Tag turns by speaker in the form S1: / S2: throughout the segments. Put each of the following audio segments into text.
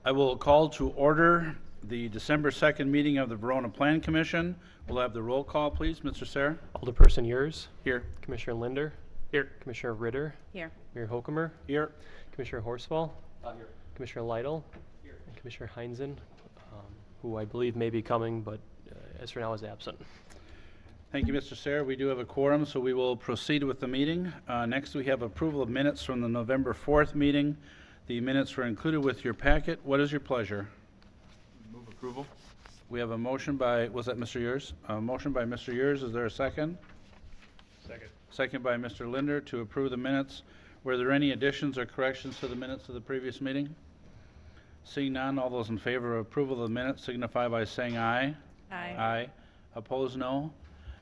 S1: I will call to order the December 2nd meeting of the Verona Plan Commission. We'll have the roll call, please. Mr. Sayre?
S2: Alderperson Yurs.
S1: Here.
S2: Commissioner Linder.
S1: Here.
S2: Commissioner Ritter.
S3: Here.
S2: Mayor Hokumer.
S1: Here.
S2: Commissioner Horsfall.
S1: Here.
S2: Commissioner Lytle. Here. And Commissioner Heinzen, who I believe may be coming, but as for now is absent.
S1: Thank you, Mr. Sayre. We do have a quorum, so we will proceed with the meeting. Next, we have approval of minutes from the November 4th meeting. The minutes were included with your packet. What is your pleasure?
S4: Move approval.
S1: We have a motion by, was that Mr. Yurs? A motion by Mr. Yurs. Is there a second?
S4: Second.
S1: Second by Mr. Linder to approve the minutes. Were there any additions or corrections to the minutes of the previous meeting? Seeing none, all those in favor of approval of the minutes signify by saying aye.
S3: Aye.
S1: Aye. Opposed, no.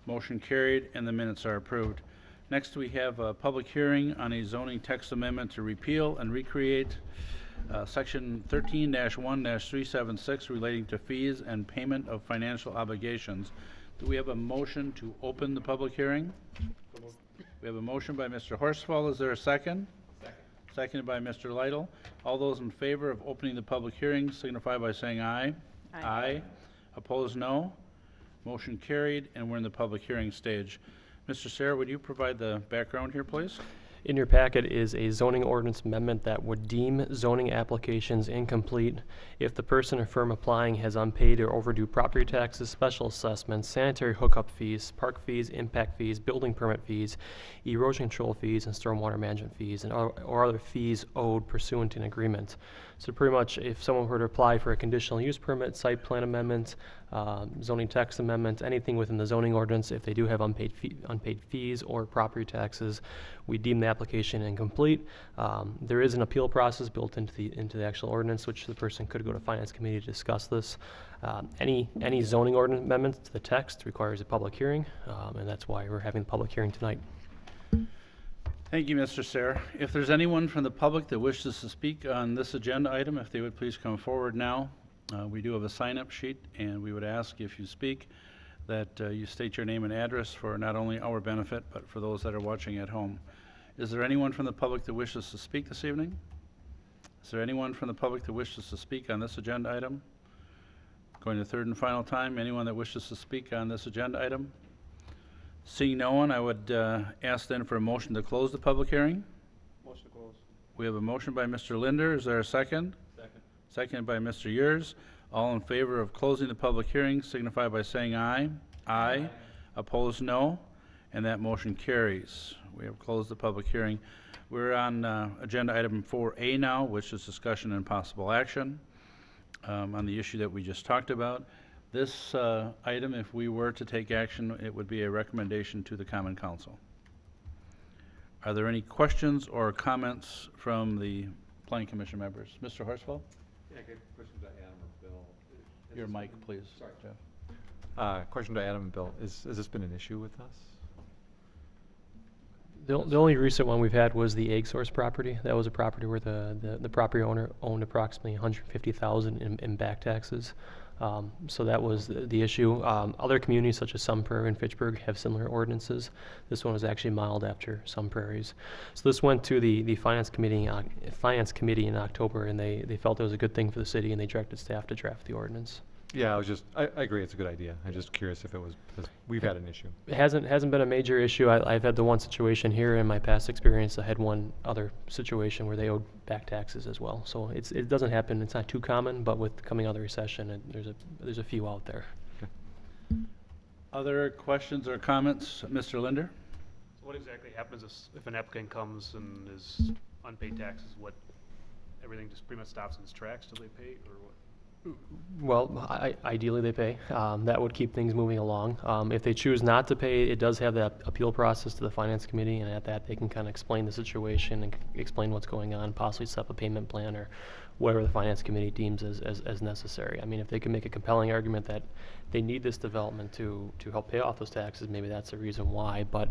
S1: Motion carried, and the minutes are approved. Next, we have a public hearing on a zoning text amendment to repeal and recreate Section 13-1-376 relating to fees and payment of financial obligations. Do we have a motion to open the public hearing? We have a motion by Mr. Horsfall. Is there a second? Second. Seconded by Mr. Lytle. All those in favor of opening the public hearing signify by saying aye.
S3: Aye.
S1: Aye. Opposed, no. Motion carried, and we're in the public hearing stage. Mr. Sayre, would you provide the background here, please?
S2: In your packet is a zoning ordinance amendment that would deem zoning applications incomplete if the person or firm applying has unpaid or overdue property taxes, special assessments, sanitary hookup fees, park fees, impact fees, building permit fees, erosion control fees, and stormwater management fees, and or other fees owed pursuant to an agreement. So pretty much if someone were to apply for a conditional use permit, site plan amendment, zoning text amendment, anything within the zoning ordinance, if they do have unpaid fees or property taxes, we deem the application incomplete. There is an appeal process built into the actual ordinance, which the person could go to Finance Committee to discuss this. Any zoning ordinance amendments to the text requires a public hearing, and that's why we're having the public hearing tonight.
S1: Thank you, Mr. Sayre. If there's anyone from the public that wishes to speak on this agenda item, if they would please come forward now. We do have a sign-up sheet, and we would ask if you speak that you state your name and address for not only our benefit, but for those that are watching at home. Is there anyone from the public that wishes to speak this evening? Is there anyone from the public that wishes to speak on this agenda item? Going to third and final time, anyone that wishes to speak on this agenda item? Seeing no one, I would ask then for a motion to close the public hearing.
S4: Motion to close.
S1: We have a motion by Mr. Linder. Is there a second?
S4: Second.
S1: Seconded by Mr. Yurs. All in favor of closing the public hearing signify by saying aye. Aye. Opposed, no. And that motion carries. We have closed the public hearing. We're on agenda item 4A now, which is discussion and possible action on the issue that we just talked about. This item, if we were to take action, it would be a recommendation to the Common Council. Are there any questions or comments from the Planning Commission members? Mr. Horsfall?
S4: Yeah, good question to Adam or Bill.
S1: Your mic, please.
S4: Sorry.
S1: Jeff.
S4: Question to Adam and Bill. Has this been an issue with us?
S2: The only recent one we've had was the Egg Source property. That was a property where the property owner owned approximately $150,000 in back taxes. So that was the issue. Other communities such as Sun Prairie and Fitchburg have similar ordinances. This one was actually modeled after Sun Prairie's. So this went to the Finance Committee in October, and they felt it was a good thing for the city, and they directed staff to draft the ordinance.
S4: Yeah, I agree it's a good idea. I'm just curious if it was, because we've had an issue.
S2: It hasn't been a major issue. I've had the one situation here in my past experience. I had one other situation where they owed back taxes as well. So it doesn't happen. It's not too common, but with coming out of the recession, there's a few out there.
S4: Okay.
S1: Other questions or comments? Mr. Linder?
S5: So what exactly happens if an applicant comes and is unpaid taxes? Everything just pretty much stops in its tracks till they pay, or what?
S2: Well, ideally they pay. That would keep things moving along. If they choose not to pay, it does have that appeal process to the Finance Committee, and at that they can kind of explain the situation and explain what's going on, possibly set up a payment plan or whatever the Finance Committee deems as necessary. I mean, if they can make a compelling argument that they need this development to help pay off those taxes, maybe that's the reason why. But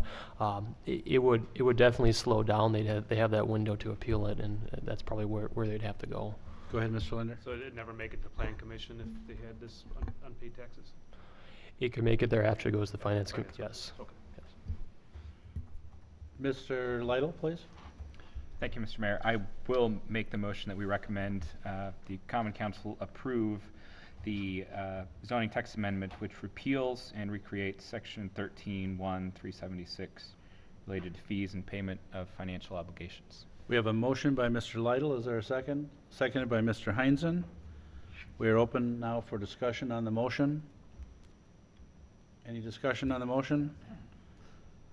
S2: it would definitely slow down. They have that window to appeal it, and that's probably where they'd have to go.
S1: Go ahead, Mr. Linder.
S5: So it'd never make it to Plan Commission if they had this unpaid taxes?
S2: It could make it there after it goes to the Finance Committee, yes.
S5: Okay.
S2: Yes.
S1: Mr. Lytle, please.
S3: Thank you, Mr. Mayor. I will make the motion that we recommend the Common Council approve the zoning text amendment which repeals and recreates Section 13-1-376 related to fees and payment of financial obligations.
S1: We have a motion by Mr. Lytle. Is there a second? Seconded by Mr. Heinzen. We are open now for discussion on the motion. Any discussion on the motion?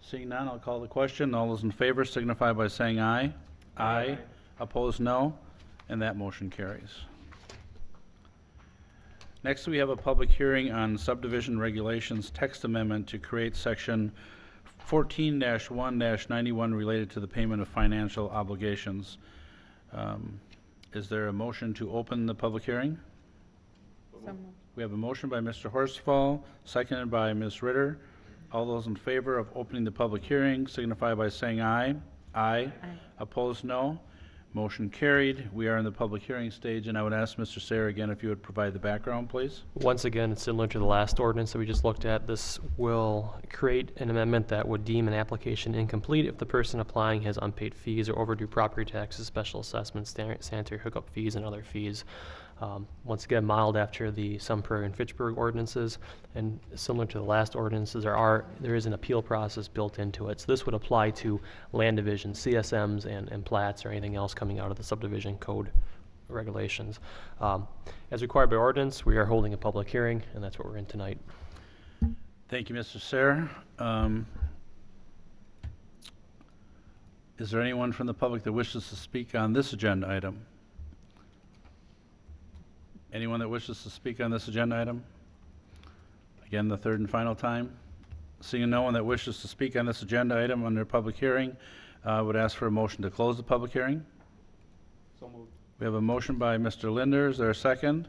S1: Seeing none, I'll call the question. All those in favor signify by saying aye. Aye. Opposed, no. And that motion carries. Next, we have a public hearing on subdivision regulations text amendment to create section 14-1-91 related to the payment of financial obligations. Is there a motion to open the public hearing? We have a motion by Mr. Horsfall, seconded by Ms. Ritter. All those in favor of opening the public hearing signify by saying aye. Aye. Opposed, no. Motion carried. We are in the public hearing stage, and I would ask Mr. Sayre again if you would provide the background, please.
S2: Once again, it's similar to the last ordinance that we just looked at. This will create an amendment that would deem an application incomplete if the person applying has unpaid fees or overdue property taxes, special assessments, sanitary hookup fees, and other fees. Once again, modeled after the Sun Prairie and Fitchburg ordinances, and similar to the last ordinances, there is an appeal process built into it. So this would apply to land divisions, CSMs, and plats, or anything else coming out of the subdivision code regulations. As required by ordinance, we are holding a public hearing, and that's what we're in tonight.
S1: Thank you, Mr. Sayre. Is there anyone from the public that wishes to speak on this agenda item? Anyone that wishes to speak on this agenda item? Again, the third and final time. Seeing no one that wishes to speak on this agenda item under public hearing, I would ask for a motion to close the public hearing.
S5: So moved.
S1: We have a motion by Mr. Linder. Is there a second?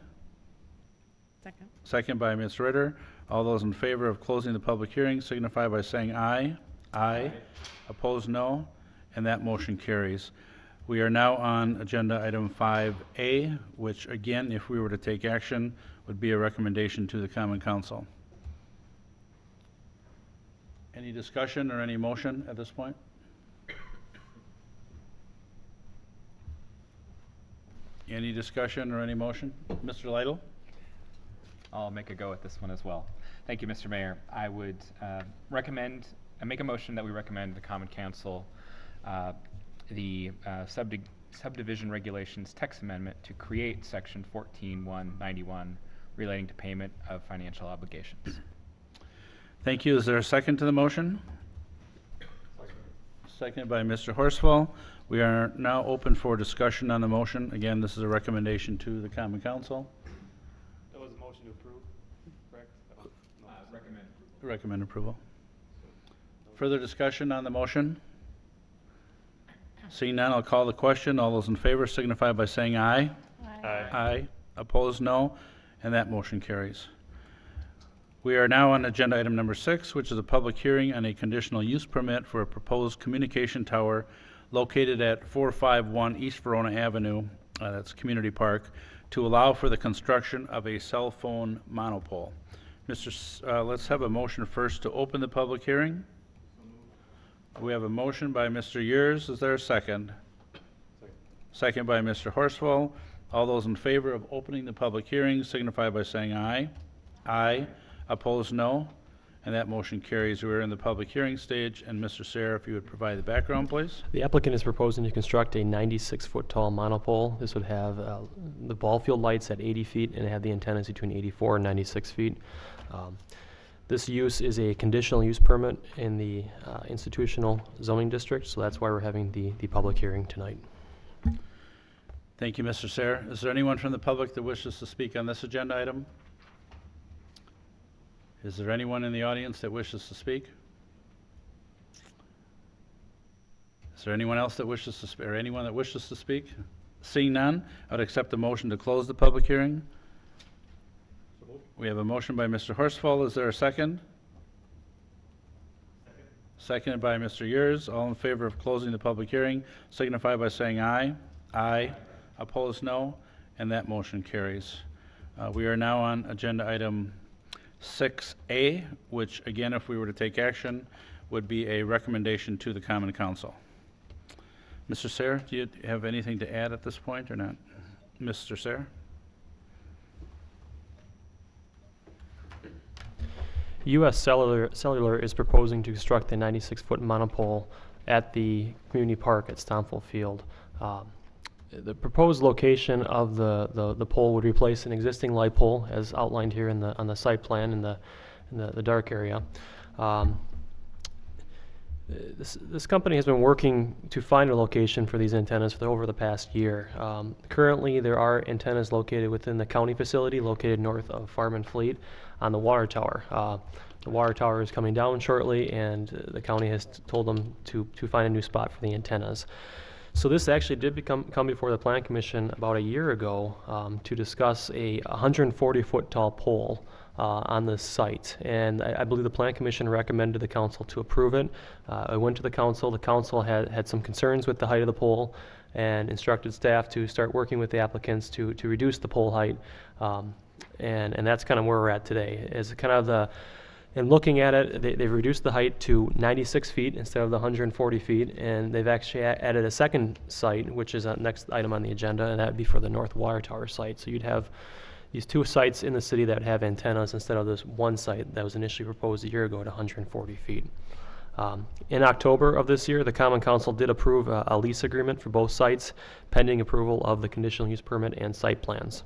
S6: Second.
S1: Second by Ms. Ritter. All those in favor of closing the public hearing signify by saying aye. Aye. Opposed, no. And that motion carries. We are now on agenda item 5A, which again, if we were to take action, would be a recommendation to the Common Council. Any discussion or any motion at this point? Any discussion or any motion? Mr. Lytle?
S3: I'll make a go at this one as well. Thank you, Mr. Mayor. I would make a motion that we recommend the Common Council the subdivision regulations text amendment to create section 14-1-91 relating to payment of financial obligations.
S1: Thank you. Is there a second to the motion? Seconded by Mr. Horsfall. We are now open for discussion on the motion. Again, this is a recommendation to the Common Council.
S5: That was a motion to approve, correct?
S3: Recommend.
S1: Recommend approval. Further discussion on the motion? Seeing none, I'll call the question. All those in favor signify by saying aye.
S5: Aye.
S1: Aye. Opposed, no. And that motion carries. We are now on agenda item number 6, which is a public hearing on a conditional use permit for a proposed communication tower located at 451 East Verona Avenue, that's Community Park, to allow for the construction of a cell phone monopole. Let's have a motion first to open the public hearing. We have a motion by Mr. Yers. Is there a second? Second by Mr. Horsfall. All those in favor of opening the public hearing signify by saying aye. Aye. Opposed, no. And that motion carries. We're in the public hearing stage. And Mr. Sayre, if you would provide the background, please.
S2: The applicant is proposing to construct a 96-foot tall monopole. This would have the ball field lights at 80 feet and have the antennas between 84 and 96 feet. This use is a conditional use permit in the institutional zoning district, so that's why we're having the public hearing tonight.
S1: Thank you, Mr. Sayre. Is there anyone from the public that wishes to speak on this agenda item? Is there anyone in the audience that wishes to speak? Is there anyone else that wishes to speak, or anyone that wishes to speak? Seeing none, I would accept the motion to close the public hearing. We have a motion by Mr. Horsfall. Is there a second? Seconded by Mr. Yers. All in favor of closing the public hearing signify by saying aye. Aye. Opposed, no. And that motion carries. We are now on agenda item 6A, which again, if we were to take action, would be a recommendation to the Common Council. Mr. Sayre, do you have anything to add at this point or not? Mr. Sayre?
S2: U.S. Cellular is proposing to construct a 96-foot monopole at the community park at Stomfel Field. The proposed location of the pole would replace an existing light pole, as outlined here on the site plan in the dark area. This company has been working to find a location for these antennas over the past year. Currently, there are antennas located within the county facility, located north of Farm and Fleet, on the water tower. The water tower is coming down shortly, and the county has told them to find a new spot for the antennas. So this actually did come before the Plan Commission about a year ago to discuss a 140-foot tall pole on this site, and I believe the Plan Commission recommended the council to approve it. I went to the council. The council had some concerns with the height of the pole and instructed staff to start working with the applicants to reduce the pole height, and that's kind of where we're at today. As kind of in looking at it, they've reduced the height to 96 feet instead of the 140 feet, and they've actually added a second site, which is the next item on the agenda, and that would be for the North Water Tower site. So you'd have these two sites in the city that have antennas instead of this one site that was initially proposed a year ago at 140 feet. In October of this year, the Common Council did approve a lease agreement for both sites, pending approval of the conditional use permit and site plans.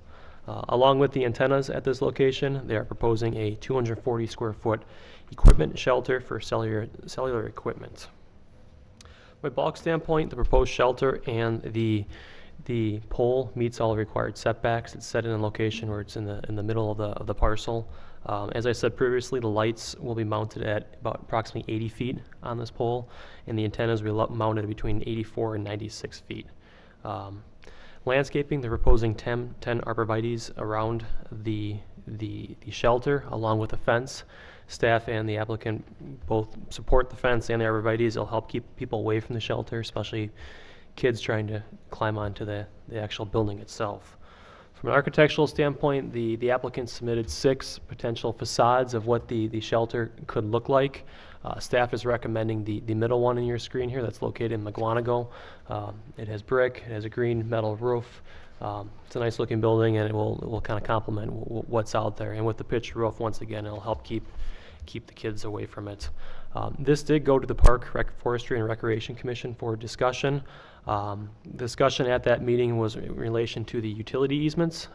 S2: Along with the antennas at this location, they are proposing a 240 square foot equipment shelter for cellular equipment. From a bulk standpoint, the proposed shelter and the pole meets all required setbacks. It's set in a location where it's in the middle of the parcel. As I said previously, the lights will be mounted at about approximately 80 feet on this pole, and the antennas will be mounted between 84 and 96 feet. Landscaping, they're proposing 10 arborvitaes around the shelter, along with a fence. Staff and the applicant both support the fence and the arborvitaes. It'll help keep people away from the shelter, especially kids trying to climb onto the actual building itself. From an architectural standpoint, the applicant submitted 6 potential facades of what the shelter could look like. Staff is recommending the middle one in your screen here that's located in McGuanago. It has brick, it has a green metal roof. It's a nice looking building, and it will kind of complement what's out there. And with the pitched roof, once again, it'll help keep the kids away from it. This did go to the Park, Forestry, and Recreation Commission for discussion. Discussion at that meeting was in relation to the utility easements.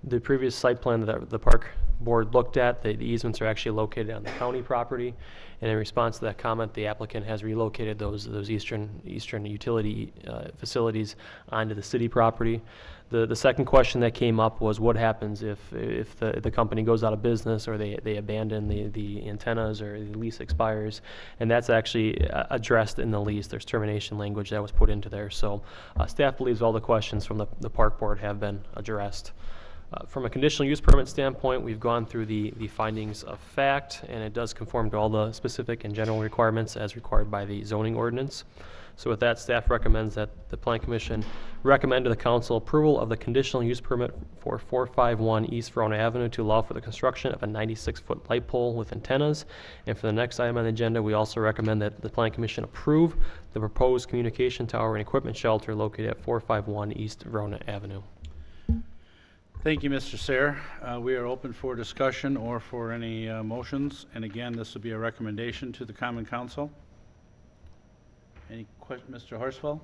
S2: The previous site plan that the Park Board looked at, the easements are actually located on the county property, and in response to that comment, the applicant has relocated those eastern utility facilities onto the city property. The second question that came up was what happens if the company goes out of business, or they abandon the antennas, or the lease expires, and that's actually addressed in the lease. There's termination language that was put into there. So staff believes all the questions from the Park Board have been addressed. From a conditional use permit standpoint, we've gone through the findings of fact, and it does conform to all the specific and general requirements as required by the zoning ordinance. So with that, staff recommends that the Plan Commission recommend to the council approval of the conditional use permit for 451 East Verona Avenue to allow for the construction of a 96-foot light pole with antennas. And for the next item on the agenda, we also recommend that the Plan Commission approve the proposed communication tower and equipment shelter located at 451 East Verona Avenue.
S1: Thank you, Mr. Sayre. We are open for discussion or for any motions. And again, this will be a recommendation to the Common Council. Any questions, Mr. Horsfall?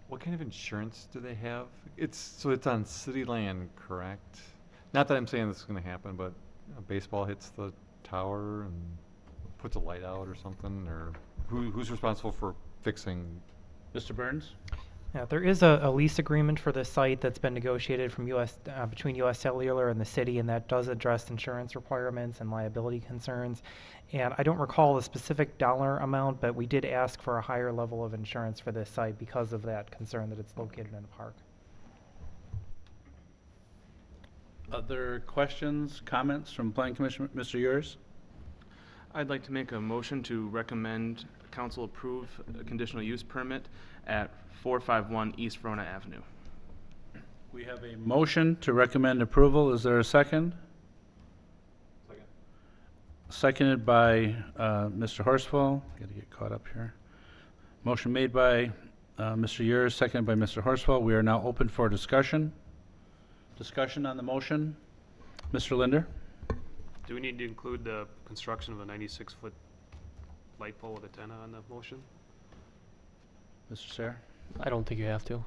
S4: What kind of insurance do they have? So it's on city land, correct? Not that I'm saying this is going to happen, but a baseball hits the tower and puts a light out or something, or who's responsible for fixing?
S1: Mr. Burns?
S7: Yeah, there is a lease agreement for this site that's been negotiated from between U.S. Cellular and the city, and that does address insurance requirements and liability concerns. And I don't recall the specific dollar amount, but we did ask for a higher level of insurance for this site because of that concern that it's located in a park.
S1: Other questions, comments from Plan Commission? Mr. Ures?
S8: I'd like to make a motion to recommend council approve a conditional use permit at 451 East Verona Avenue.
S1: We have a motion to recommend approval. Is there a second? Seconded by Mr. Horsfall. I got to get caught up here. Motion made by Mr. Yurs, seconded by Mr. Horsfall. We are now open for discussion. Discussion on the motion. Mr. Linder?
S5: Do we need to include the construction of a 96-foot light pole with antenna on the motion?
S1: Mr. Sayre?
S2: I don't think you have to.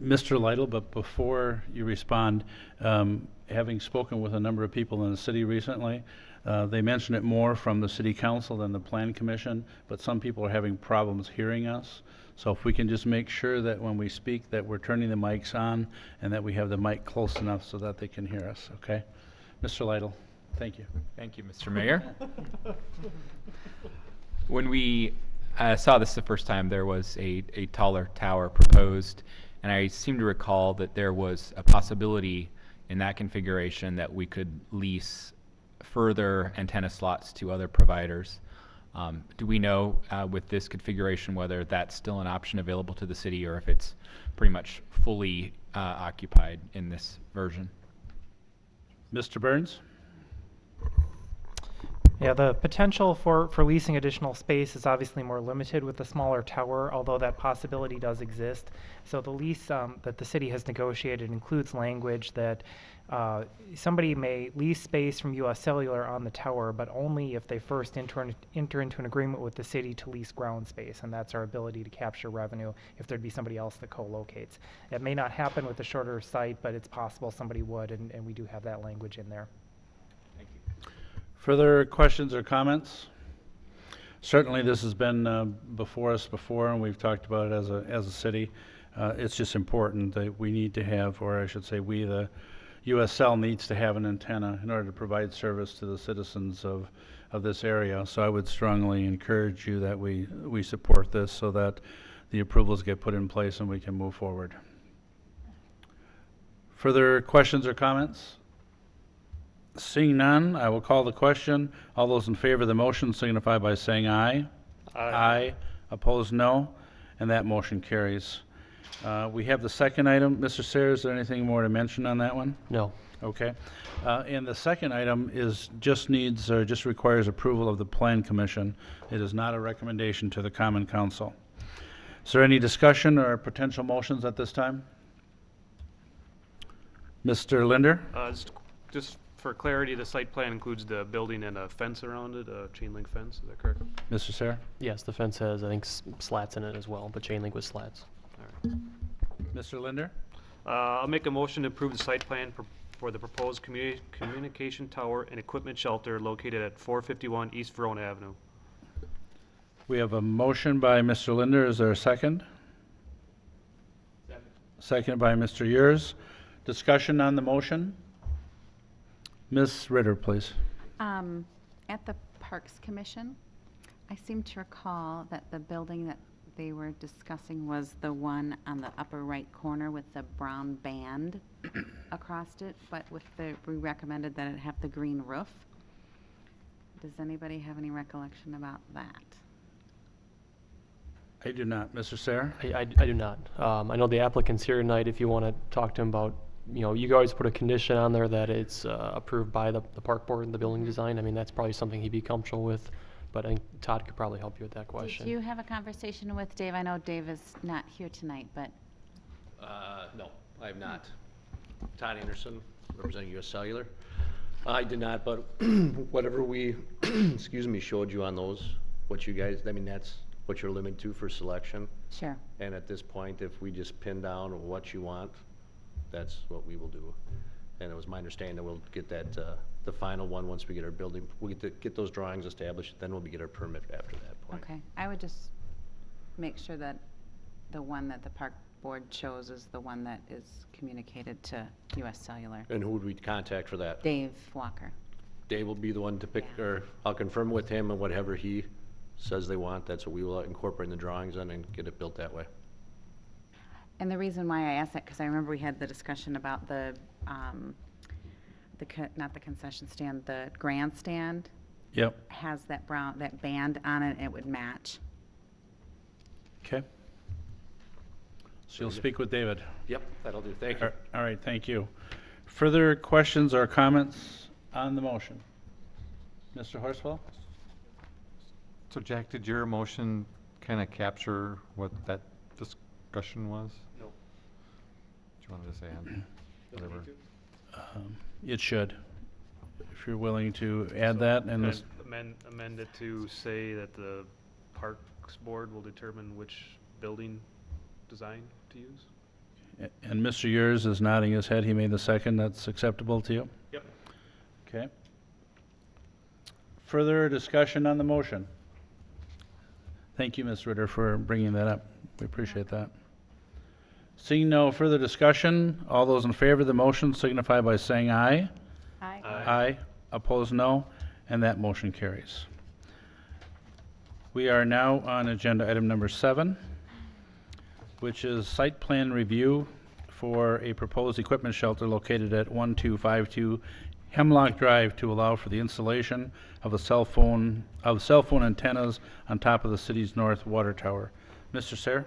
S1: Mr. Lytle, but before you respond, having spoken with a number of people in the city recently, they mention it more from the city council than the plan commission, but some people are having problems hearing us. So if we can just make sure that when we speak that we're turning the mics on and that we have the mic close enough so that they can hear us, okay? Mr. Lytle, thank you.
S3: Thank you, Mr. Mayor. When we saw this the first time, there was a taller tower proposed, and I seem to recall that there was a possibility in that configuration that we could lease further antenna slots to other providers. Do we know with this configuration whether that's still an option available to the city or if it's pretty much fully occupied in this version?
S1: Mr. Burns?
S7: Yeah, the potential for leasing additional space is obviously more limited with the smaller tower, although that possibility does exist. So the lease that the city has negotiated includes language that somebody may lease space from U.S. Cellular on the tower, but only if they first enter into an agreement with the city to lease ground space, and that's our ability to capture revenue if there'd be somebody else that co-locates. It may not happen with the shorter site, but it's possible somebody would, and we do have that language in there.
S1: Further questions or comments? Certainly this has been before us before, and we've talked about it as a city. It's just important that we need to have, or I should say we, the USL needs to have an antenna in order to provide service to the citizens of this area. So I would strongly encourage you that we support this so that the approvals get put in place and we can move forward. Further questions or comments? Seeing none, I will call the question. All those in favor of the motion signify by saying aye. Aye. Opposed, no. And that motion carries. We have the second item. Mr. Sayre, is there anything more to mention on that one?
S2: No.
S1: Okay. And the second item just requires approval of the Plan Commission. It is not a recommendation to the Common Council. Is there any discussion or potential motions at this time? Mr. Linder?
S5: Just for clarity, the site plan includes the building and a fence around it, a chain link fence, is that correct?
S1: Mr. Sayre?
S2: Yes, the fence has, I think, slats in it as well, but chain link with slats.
S1: Mr. Linder?
S5: I'll make a motion to approve the site plan for the proposed communication tower and equipment shelter located at 451 East Verona Avenue.
S1: We have a motion by Mr. Linder. Is there a second? Second by Mr. Yurs. Discussion on the motion? Ms. Ritter, please.
S9: At the Parks Commission, I seem to recall that the building that they were discussing was the one on the upper right corner with the brown band across it, but we recommended that it have the green roof. Does anybody have any recollection about that?
S1: I do not. Mr. Sayre?
S2: I do not. I know the applicant's here tonight if you want to talk to him about, you guys put a condition on there that it's approved by the park board and the building design. I mean, that's probably something he'd be comfortable with, but I think Todd could probably help you with that question.
S9: Did you have a conversation with Dave? I know Dave is not here tonight, but.
S10: No, I have not. Todd Anderson, representing U.S. Cellular. I did not, but whatever we, excuse me, showed you on those, what you guys, I mean, that's what you're limited to for selection.
S9: Sure.
S10: And at this point, if we just pin down what you want, that's what we will do. And it was my understanding that we'll get that, the final one once we get our building, we'll get those drawings established, then we'll get our permit after that point.
S9: Okay. I would just make sure that the one that the park board chose is the one that is communicated to U.S. Cellular.
S10: And who would we contact for that?
S9: Dave Walker.
S10: Dave will be the one to pick,
S9: Yeah.
S10: or I'll confirm with him and whatever he says they want, that's what we will incorporate in the drawings and get it built that way.
S9: And the reason why I asked that, because I remember we had the discussion about not the concession stand, the grandstand
S1: Yep.
S9: has that that band on it, and it would match.
S1: Okay. So you'll speak with David.
S10: Yep, that'll do. Thank you.
S1: All right, thank you. Further questions or comments on the motion? Mr. Horsfall?
S4: So Jack, did your motion kind of capture what that discussion was?
S5: No.
S4: Do you want to just add whatever?
S1: It should, if you're willing to add that and this.
S5: Amend it to say that the Parks Board will determine which building design to use.
S1: And Mr. Yurs is nodding his head. He made the second. That's acceptable to you?
S5: Yep.
S1: Okay. Further discussion on the motion? Thank you, Ms. Ritter, for bringing that up. We appreciate that. Seeing no further discussion, all those in favor of the motion signify by saying aye.
S6: Aye.
S1: Aye. Opposed, no. And that motion carries. We are now on agenda item number 7, which is site plan review for a proposed equipment shelter located at 1252 Hemlock Drive to allow for the installation of cell phone antennas on top of the city's north water tower. Mr. Sayre?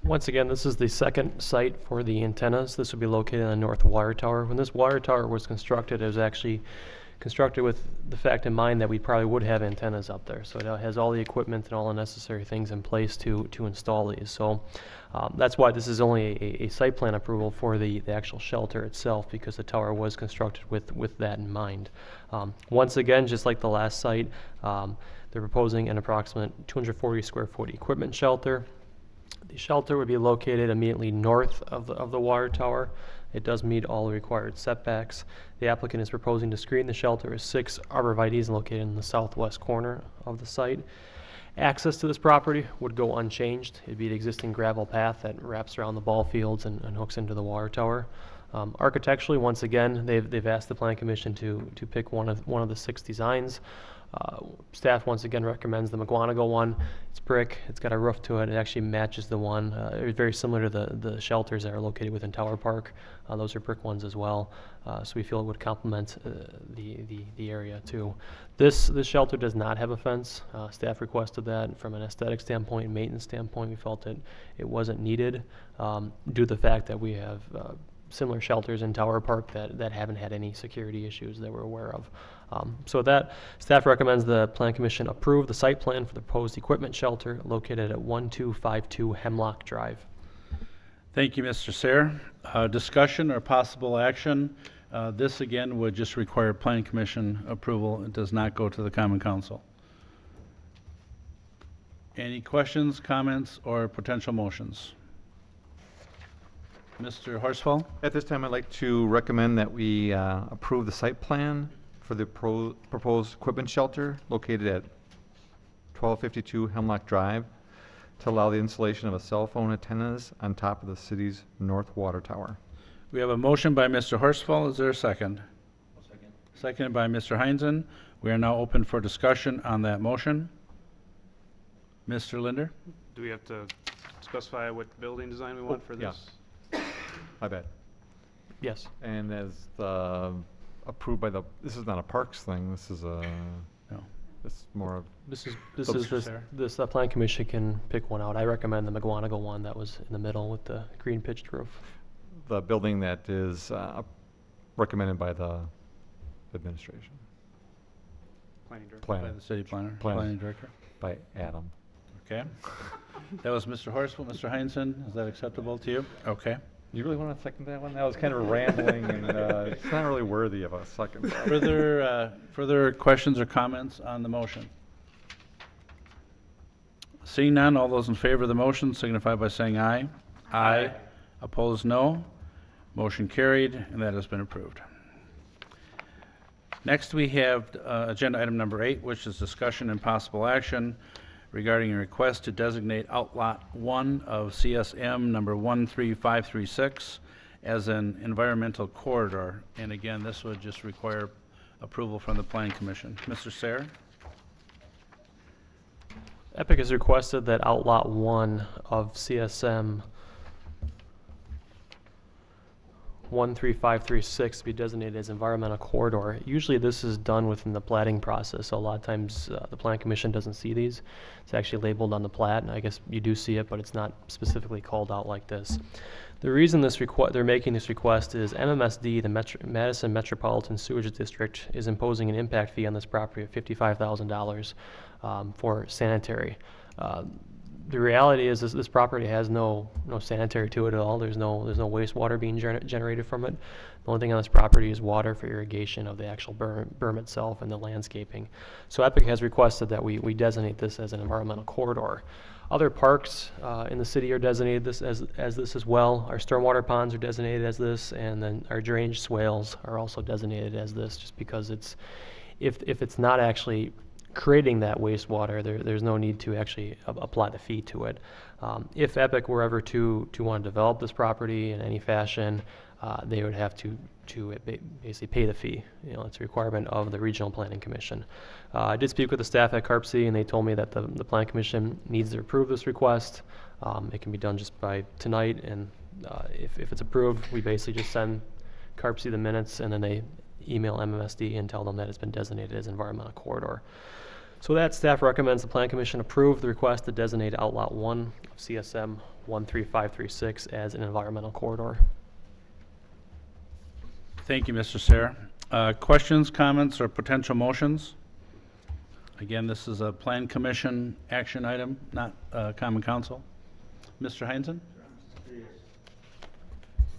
S2: Once again, this is the second site for the antennas. This would be located on the north water tower. When this water tower was constructed, it was actually constructed with the fact in mind that we probably would have antennas up there. So it has all the equipment and all the necessary things in place to install these. So that's why this is only a site plan approval for the actual shelter itself, because the tower was constructed with that in mind. Once again, just like the last site, they're proposing an approximate 240 square foot equipment shelter. The shelter would be located immediately north of the water tower. It does meet all the required setbacks. The applicant is proposing to screen the shelter with 6 arborvitaes located in the southwest corner of the site. Access to this property would go unchanged. It'd be the existing gravel path that wraps around the ball fields and hooks into the water tower. Architecturally, once again, they've asked the Plan Commission to pick one of the 6 designs. Staff once again recommends the McGuanago one. It's brick, it's got a roof to it, it actually matches the one. It's very similar to the shelters that are located within Tower Park. Those are brick ones as well, so we feel it would complement the area too. This shelter does not have a fence. Staff requested that. From an aesthetic standpoint, maintenance standpoint, we felt it wasn't needed due to the fact that we have similar shelters in Tower Park that haven't had any security issues that we're aware of. So that staff recommends the Plan Commission approve the site plan for the proposed equipment shelter located at 1252 Hemlock Drive.
S1: Thank you, Mr. Sayre. Discussion or possible action. This again would just require Plan Commission approval. It does not go to the Common Council. Any questions, comments, or potential motions? Mr. Horsfall?
S4: At this time, I'd like to recommend that we approve the site plan for the proposed equipment shelter located at 1252 Hemlock Drive to allow the installation of cell phone antennas on top of the city's north water tower.
S1: We have a motion by Mr. Horsfall. Is there a second? Second. Seconded by Mr. Heinzen. We are now open for discussion on that motion. Mr. Linder?
S5: Do we have to specify what building design we want for
S4: yeah.
S5: this?
S4: My bad.
S2: Yes.
S4: And as approved by this is not a parks thing, this is a,
S1: No.
S4: it's more of,
S2: This Plan Commission can pick one out. I recommend the McGuanago one that was in the middle with the green pitched roof.
S4: the building that is recommended by the administration,
S5: Planning director.
S1: By the city planner, planning director.
S4: by Adam.
S1: Okay. That was Mr. Horsfall. Mr. Heinzen, is that acceptable to you? Okay.
S4: You really want to second that one? That was kind of rambling and it's not really worthy of a second.
S1: Further questions or comments on the motion? Seeing none, all those in favor of the motion signify by saying aye. Aye. Opposed, no. Motion carried, and that has been approved. Next, we have agenda item number 8, which is discussion and possible action regarding a request to designate Outlot 1 of CSM number 13536 as an environmental corridor. And again, this would just require approval from the Planning Commission. Mr. Sayre?
S2: Epic has requested that Outlot 1 of CSM 13536 to be designated as environmental corridor. Usually this is done within the platting process, so a lot of times the Plan Commission doesn't see these. It's actually labeled on the plat, and I guess you do see it, but it's not specifically called out like this. The reason they're making this request is MMSD, the Madison Metropolitan Sewage District, is imposing an impact fee on this property of $55,000 for sanitary. The reality is this property has no sanitary to it at all. There's no wastewater being generated from it. The only thing on this property is water for irrigation of the actual berm itself and the landscaping. So EPIC has requested that we designate this as an environmental corridor. Other parks in the city are designated this as this as well. Our stormwater ponds are designated as this, and then our drainage swales are also designated as this, just because it's if it's not actually creating that wastewater, there's no need to actually apply the fee to it. If EPIC were ever to want to develop this property in any fashion, they would have to basically pay the fee. You know, it's a requirement of the Regional Planning Commission. I did speak with the staff at CARPC, and they told me that the Plan Commission needs to approve this request. It can be done just by tonight, and if it's approved, we basically just send CARPC the minutes, and then they email MMSD and tell them that it's been designated as environmental corridor. So that staff recommends the Plan Commission approve the request to designate Outlot 1 of CSM 13536 as an environmental corridor.
S1: Thank you, Mr. Sayre. Questions, comments, or potential motions? Again, this is a Plan Commission action item, not Common Council. Mr. Heinzen?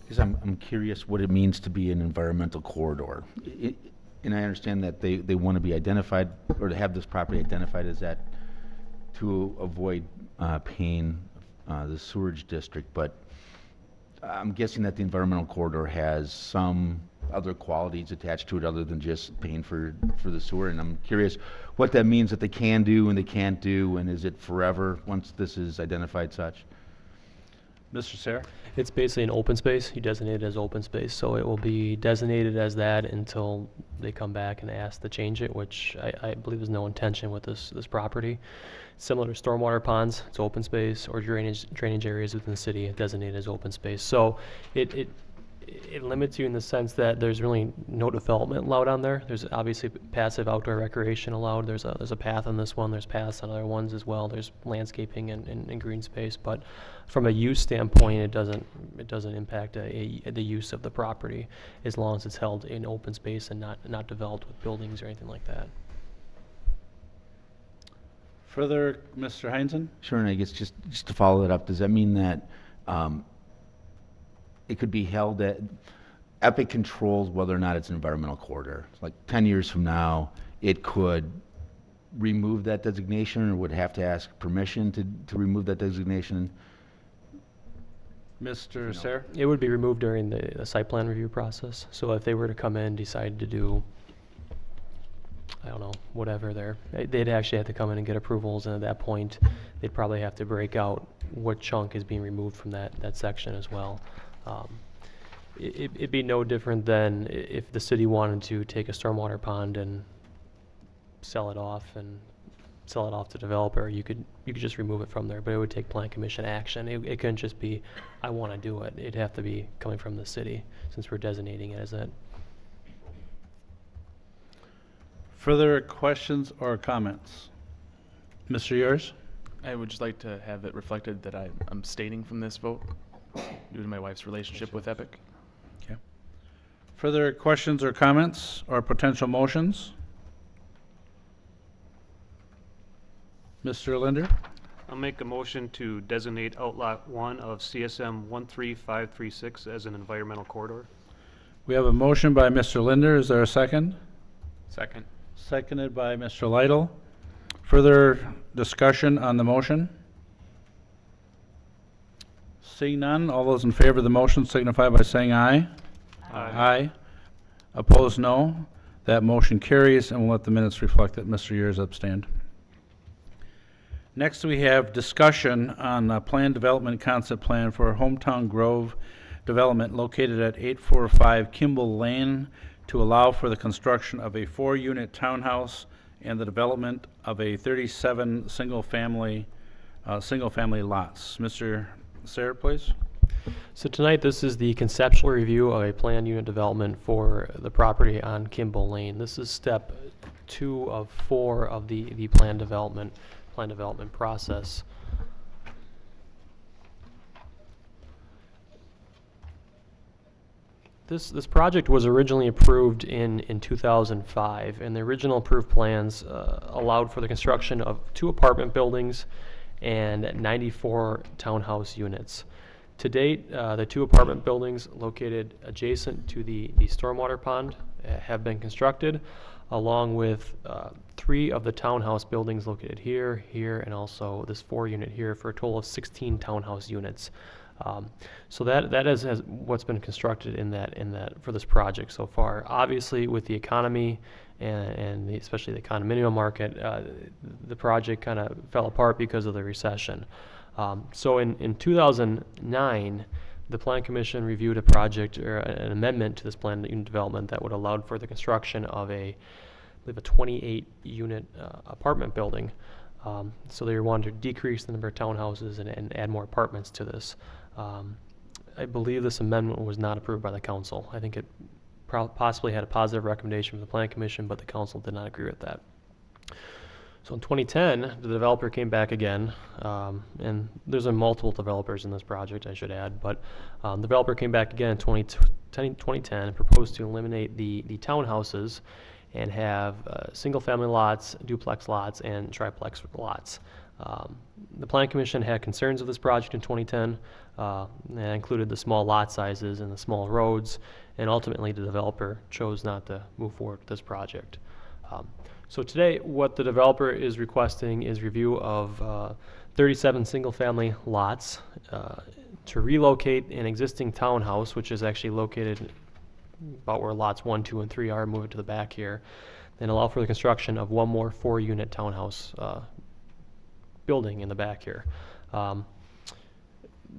S11: Because I'm curious what it means to be an environmental corridor. And I understand that they want to be identified, or to have this property identified as that to avoid paying the sewerage district, but I'm guessing that the environmental corridor has some other qualities attached to it other than just paying for the sewer, and I'm curious what that means that they can do and they can't do, and is it forever once this is identified such?
S1: Mr. Sayre?
S2: It's basically an open space. You designate it as open space, so it will be designated as that until they come back and ask to change it, which I believe is no intention with this property. Similar to stormwater ponds, it's open space, or drainage areas within the city designated as open space. So it limits you in the sense that there's really no development allowed on there. There's obviously passive outdoor recreation allowed. There's a path on this one. There's paths on other ones as well. There's landscaping and green space, but from a use standpoint, it doesn't impact the use of the property as long as it's held in open space and not developed with buildings or anything like that.
S1: Further, Mr. Heinzen?
S11: Sure, and I guess just to follow that up, does that mean that it could be held at, EPIC controls whether or not it's an environmental corridor? Like 10 years from now, it could remove that designation, or would have to ask permission to remove that designation?
S1: Mr. Sayre?
S2: It would be removed during the site plan review process. So if they were to come in and decide to do, I don't know, whatever they'd actually have to come in and get approvals, and at that point, they'd probably have to break out what chunk is being removed from that section as well. It'd be no different than if the city wanted to take a stormwater pond and sell it off to developer. You could just remove it from there, but it would take Plan Commission action. It couldn't just be, I want to do it. It'd have to be coming from the city, since we're designating it as that.
S1: Further questions or comments? Mr. Yours?
S8: I would just like to have it reflected that I'm abstaining from this vote due to my wife's relationship with EPIC.
S1: Okay. Further questions or comments or potential motions? Mr. Linder?
S5: I'll make a motion to designate Outlot 1 of CSM 13536 as an environmental corridor.
S1: We have a motion by Mr. Linder. Is there a second?
S3: Second.
S1: Seconded by Mr. Lytle. Further discussion on the motion? Seeing none, all those in favor of the motion signify by saying aye. Aye. Opposed, no. That motion carries, and we'll let the minutes reflect that Mr. Years abstained. Next, we have discussion on a planned development concept plan for Hometown Grove development located at 845 Kimball Lane to allow for the construction of a 4-unit townhouse and the development of a 37 single-family lots. Mr. Sayre, please.
S2: So tonight, this is the conceptual review of a planned unit development for the property on Kimball Lane. This is step 2 of 4 of the planned development process. This project was originally approved in 2005, and the original approved plans allowed for the construction of 2 apartment buildings and 94 townhouse units. To date, the 2 apartment buildings located adjacent to the stormwater pond have been constructed, along with 3 of the townhouse buildings located here, and also this 4 unit here, for a total of 16 townhouse units. So that is what's been constructed in that for this project so far. Obviously, with the economy and especially the condominium market, the project kind of fell apart because of the recession. So in 2009, the Plan Commission reviewed a project or an amendment to this planned unit development that would allow for the construction of I believe a 28-unit apartment building. So they wanted to decrease the number of townhouses and add more apartments to this. I believe this amendment was not approved by the council. I think it possibly had a positive recommendation from the Plan Commission, but the council did not agree with that. So in 2010, the developer came back again, and there's multiple developers in this project, I should add, but the developer came back again in 2010 and proposed to eliminate the townhouses and have single-family lots, duplex lots, and triplex lots. The Plan Commission had concerns of this project in 2010. That included the small lot sizes and the small roads, and ultimately the developer chose not to move forward with this project. So today, what the developer is requesting is review of 37 single-family lots to relocate an existing townhouse, which is actually located about where lots 1, 2, and 3 are, move it to the back here, and allow for the construction of 1 more 4-unit townhouse building in the back here.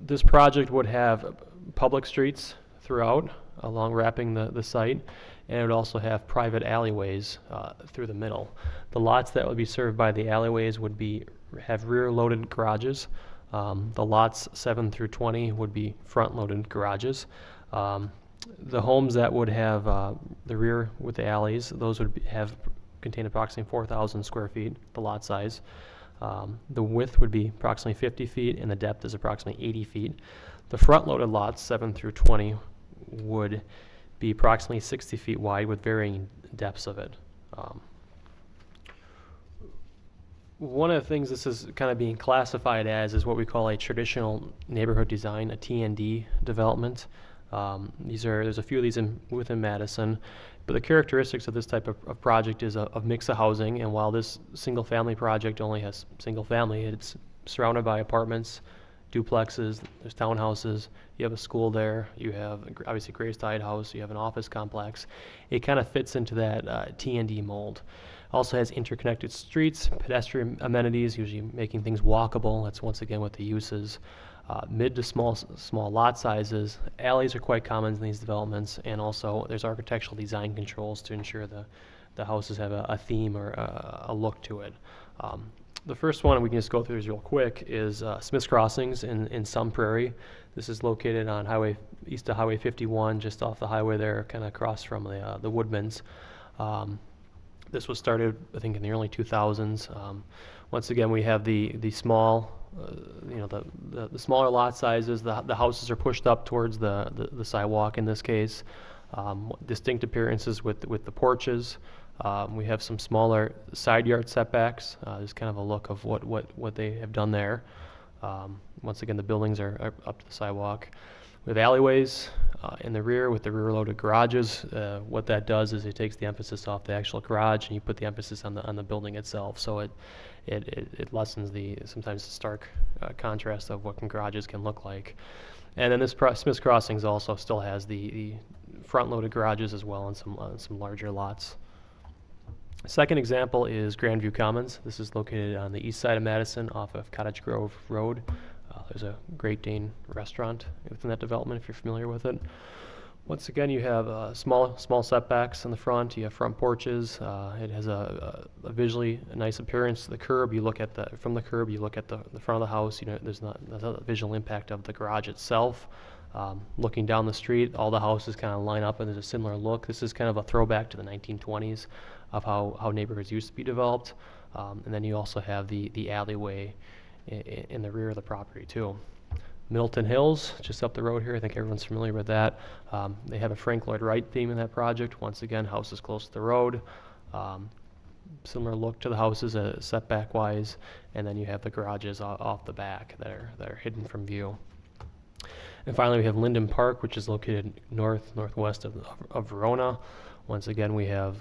S2: This project would have public streets throughout, along wrapping the site, and it would also have private alleyways through the middle. The lots that would be served by the alleyways would have rear-loaded garages. The lots 7 through 20 would be front-loaded garages. The homes that would have the rear with the alleys, those would contain approximately 4,000 square feet, the lot size. The width would be approximately 50 feet, and the depth is approximately 80 feet. The front-loaded lots, 7 through 20, would be approximately 60 feet wide with varying depths of it. One of the things this is kind of being classified as is what we call a traditional neighborhood design, a TND development. There's a few of these within Madison, but the characteristics of this type of project is a mix of housing, and while this single-family project only has single-family, it's surrounded by apartments, duplexes, there's townhouses, you have a school there, you have obviously Grace Tide House, you have an office complex. It kind of fits into that TND mold. Also has interconnected streets, pedestrian amenities, usually making things walkable. That's once again what the use is. Mid to small lot sizes. Alleys are quite common in these developments, and also there's architectural design controls to ensure the houses have a theme or a look to it. The first one we can just go through this real quick is Smith's Crossings in Sun Prairie. This is located on east of Highway 51, just off the highway there, kind of across from the Woodmans. This was started, I think, in the early 2000s. Once again, we have the small, the smaller lot sizes. The houses are pushed up towards the sidewalk in this case. Distinct appearances with the porches. We have some smaller side yard setbacks. There's kind of a look of what they have done there. Once again, the buildings are up to the sidewalk. We have alleyways in the rear with the rear-loaded garages. What that does is it takes the emphasis off the actual garage, and you put the emphasis on the building itself. So it lessens sometimes the stark contrast of what garages can look like. And then this Smith's Crossings also still has the front-loaded garages as well, and some larger lots. Second example is Grandview Commons. This is located on the east side of Madison off of Cottage Grove Road. There's a Great Dane restaurant within that development if you're familiar with it. Once again, you have small setbacks in the front. You have front porches. It has a visually nice appearance. The curb, you look at from the curb, you look at the front of the house. There's not a visual impact of the garage itself. Looking down the street, all the houses kind of line up and there's a similar look. This is kind of a throwback to the 1920s of how neighborhoods used to be developed. And then you also have the alleyway in the rear of the property too. Middleton Hills, just up the road here, I think everyone's familiar with that. They have a Frank Lloyd Wright theme in that project. Once again, houses close to the road. Similar look to the houses setback wise, and then you have the garages off the back that are hidden from view. And finally, we have Linden Park, which is located northwest of Verona. Once again, we have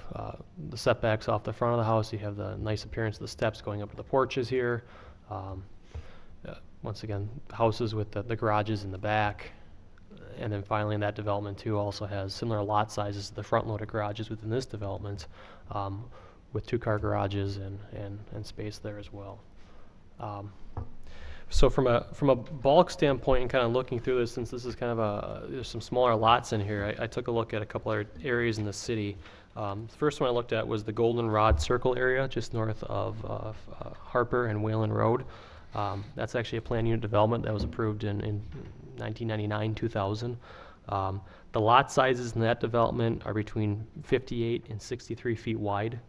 S2: the setbacks off the front of the house. You have the nice appearance of the steps going up to the porches here. Once again, houses with the garages in the back. And then finally, that development too also has similar lot sizes to the front-loaded garages within this development, with 2-car garages and space there as well. So from a bulk standpoint and kind of looking through this, since this is kind of there's some smaller lots in here, I took a look at a couple other areas in the city. The first one I looked at was the Goldenrod Circle area, just north of Harper and Whalen Road. That's actually a planned unit development that was approved in 1999-2000. The lot sizes in that development are between 58 and 63 feet wide.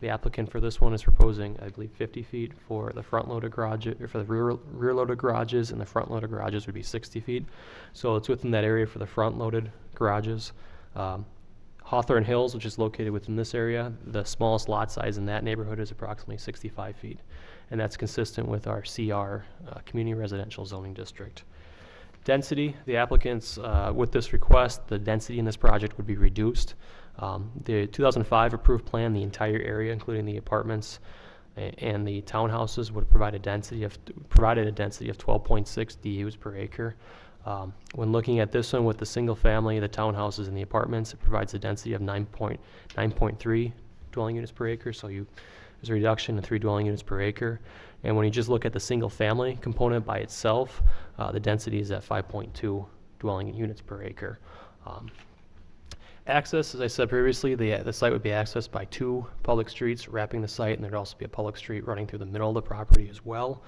S2: The applicant for this one is proposing, I believe, 50 feet for the front-loaded garage, or for the rear-loaded garages, and the front-loaded garages would be 60 feet. So it's within that area for the front-loaded garages. Hawthorne Hills, which is located within this area, the smallest lot size in that neighborhood is approximately 65 feet. And that's consistent with our CR, Community Residential Zoning District. Density, the applicants, with this request, the density in this project would be reduced. The 2005 approved plan, the entire area, including the apartments and the townhouses, would provide a density of 12.6 DUs per acre. When looking at this one with the single family, the townhouses and the apartments, it provides a density of 9.3 dwelling units per acre. So there's a reduction in 3 dwelling units per acre. And when you just look at the single family component by itself, the density is at 5.2 dwelling units per acre. Access, as I said previously, the site would be accessed by 2 public streets wrapping the site, and there'd also be a public street running through the middle of the property as well.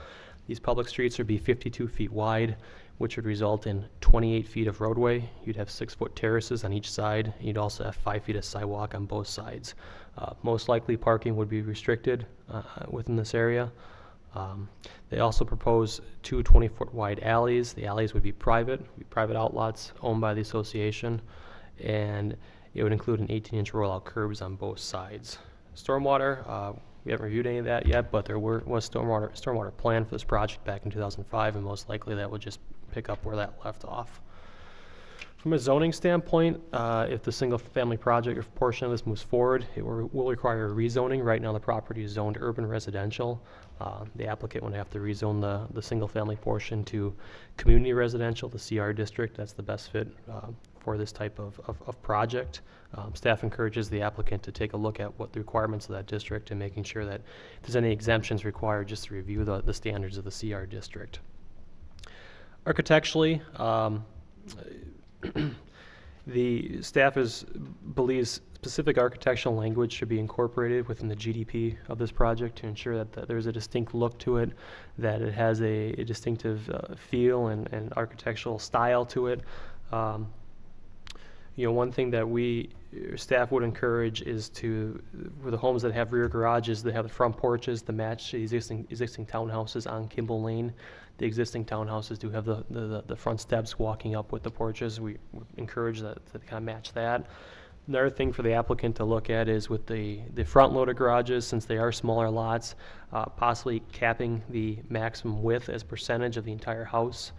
S2: These public streets would be 52 feet wide, which would result in 28 feet of roadway. You'd have 6-foot terraces on each side. You'd also have 5 feet of sidewalk on both sides. Most likely parking would be restricted within this area. They also propose 2 20-foot wide alleys. The alleys would be private outlets owned by the association, and it would include an 18-inch rollout curbs on both sides. Stormwater, we haven't reviewed any of that yet, but there was stormwater plan for this project back in 2005, and most likely that would just pick up where that left off. From a zoning standpoint, if the single-family project or portion of this moves forward, it will require a rezoning. Right now, the property is zoned urban residential. The applicant would have to rezone the single-family portion to community residential, the CR district. That's the best fit for this type of project. Staff encourages the applicant to take a look at what the requirements of that district and making sure that if there's any exemptions required, just to review the standards of the CR district. Architecturally, the staff believes specific architectural language should be incorporated within the GDP of this project to ensure that there's a distinct look to it, that it has a distinctive feel and architectural style to it. One thing that staff would encourage is for the homes that have rear garages, they have the front porches to match the existing townhouses on Kimball Lane. The existing townhouses do have the front steps walking up with the porches. We encourage that to kind of match that. Another thing for the applicant to look at is with the front-loaded garages, since they are smaller lots, possibly capping the maximum width as percentage of the entire house,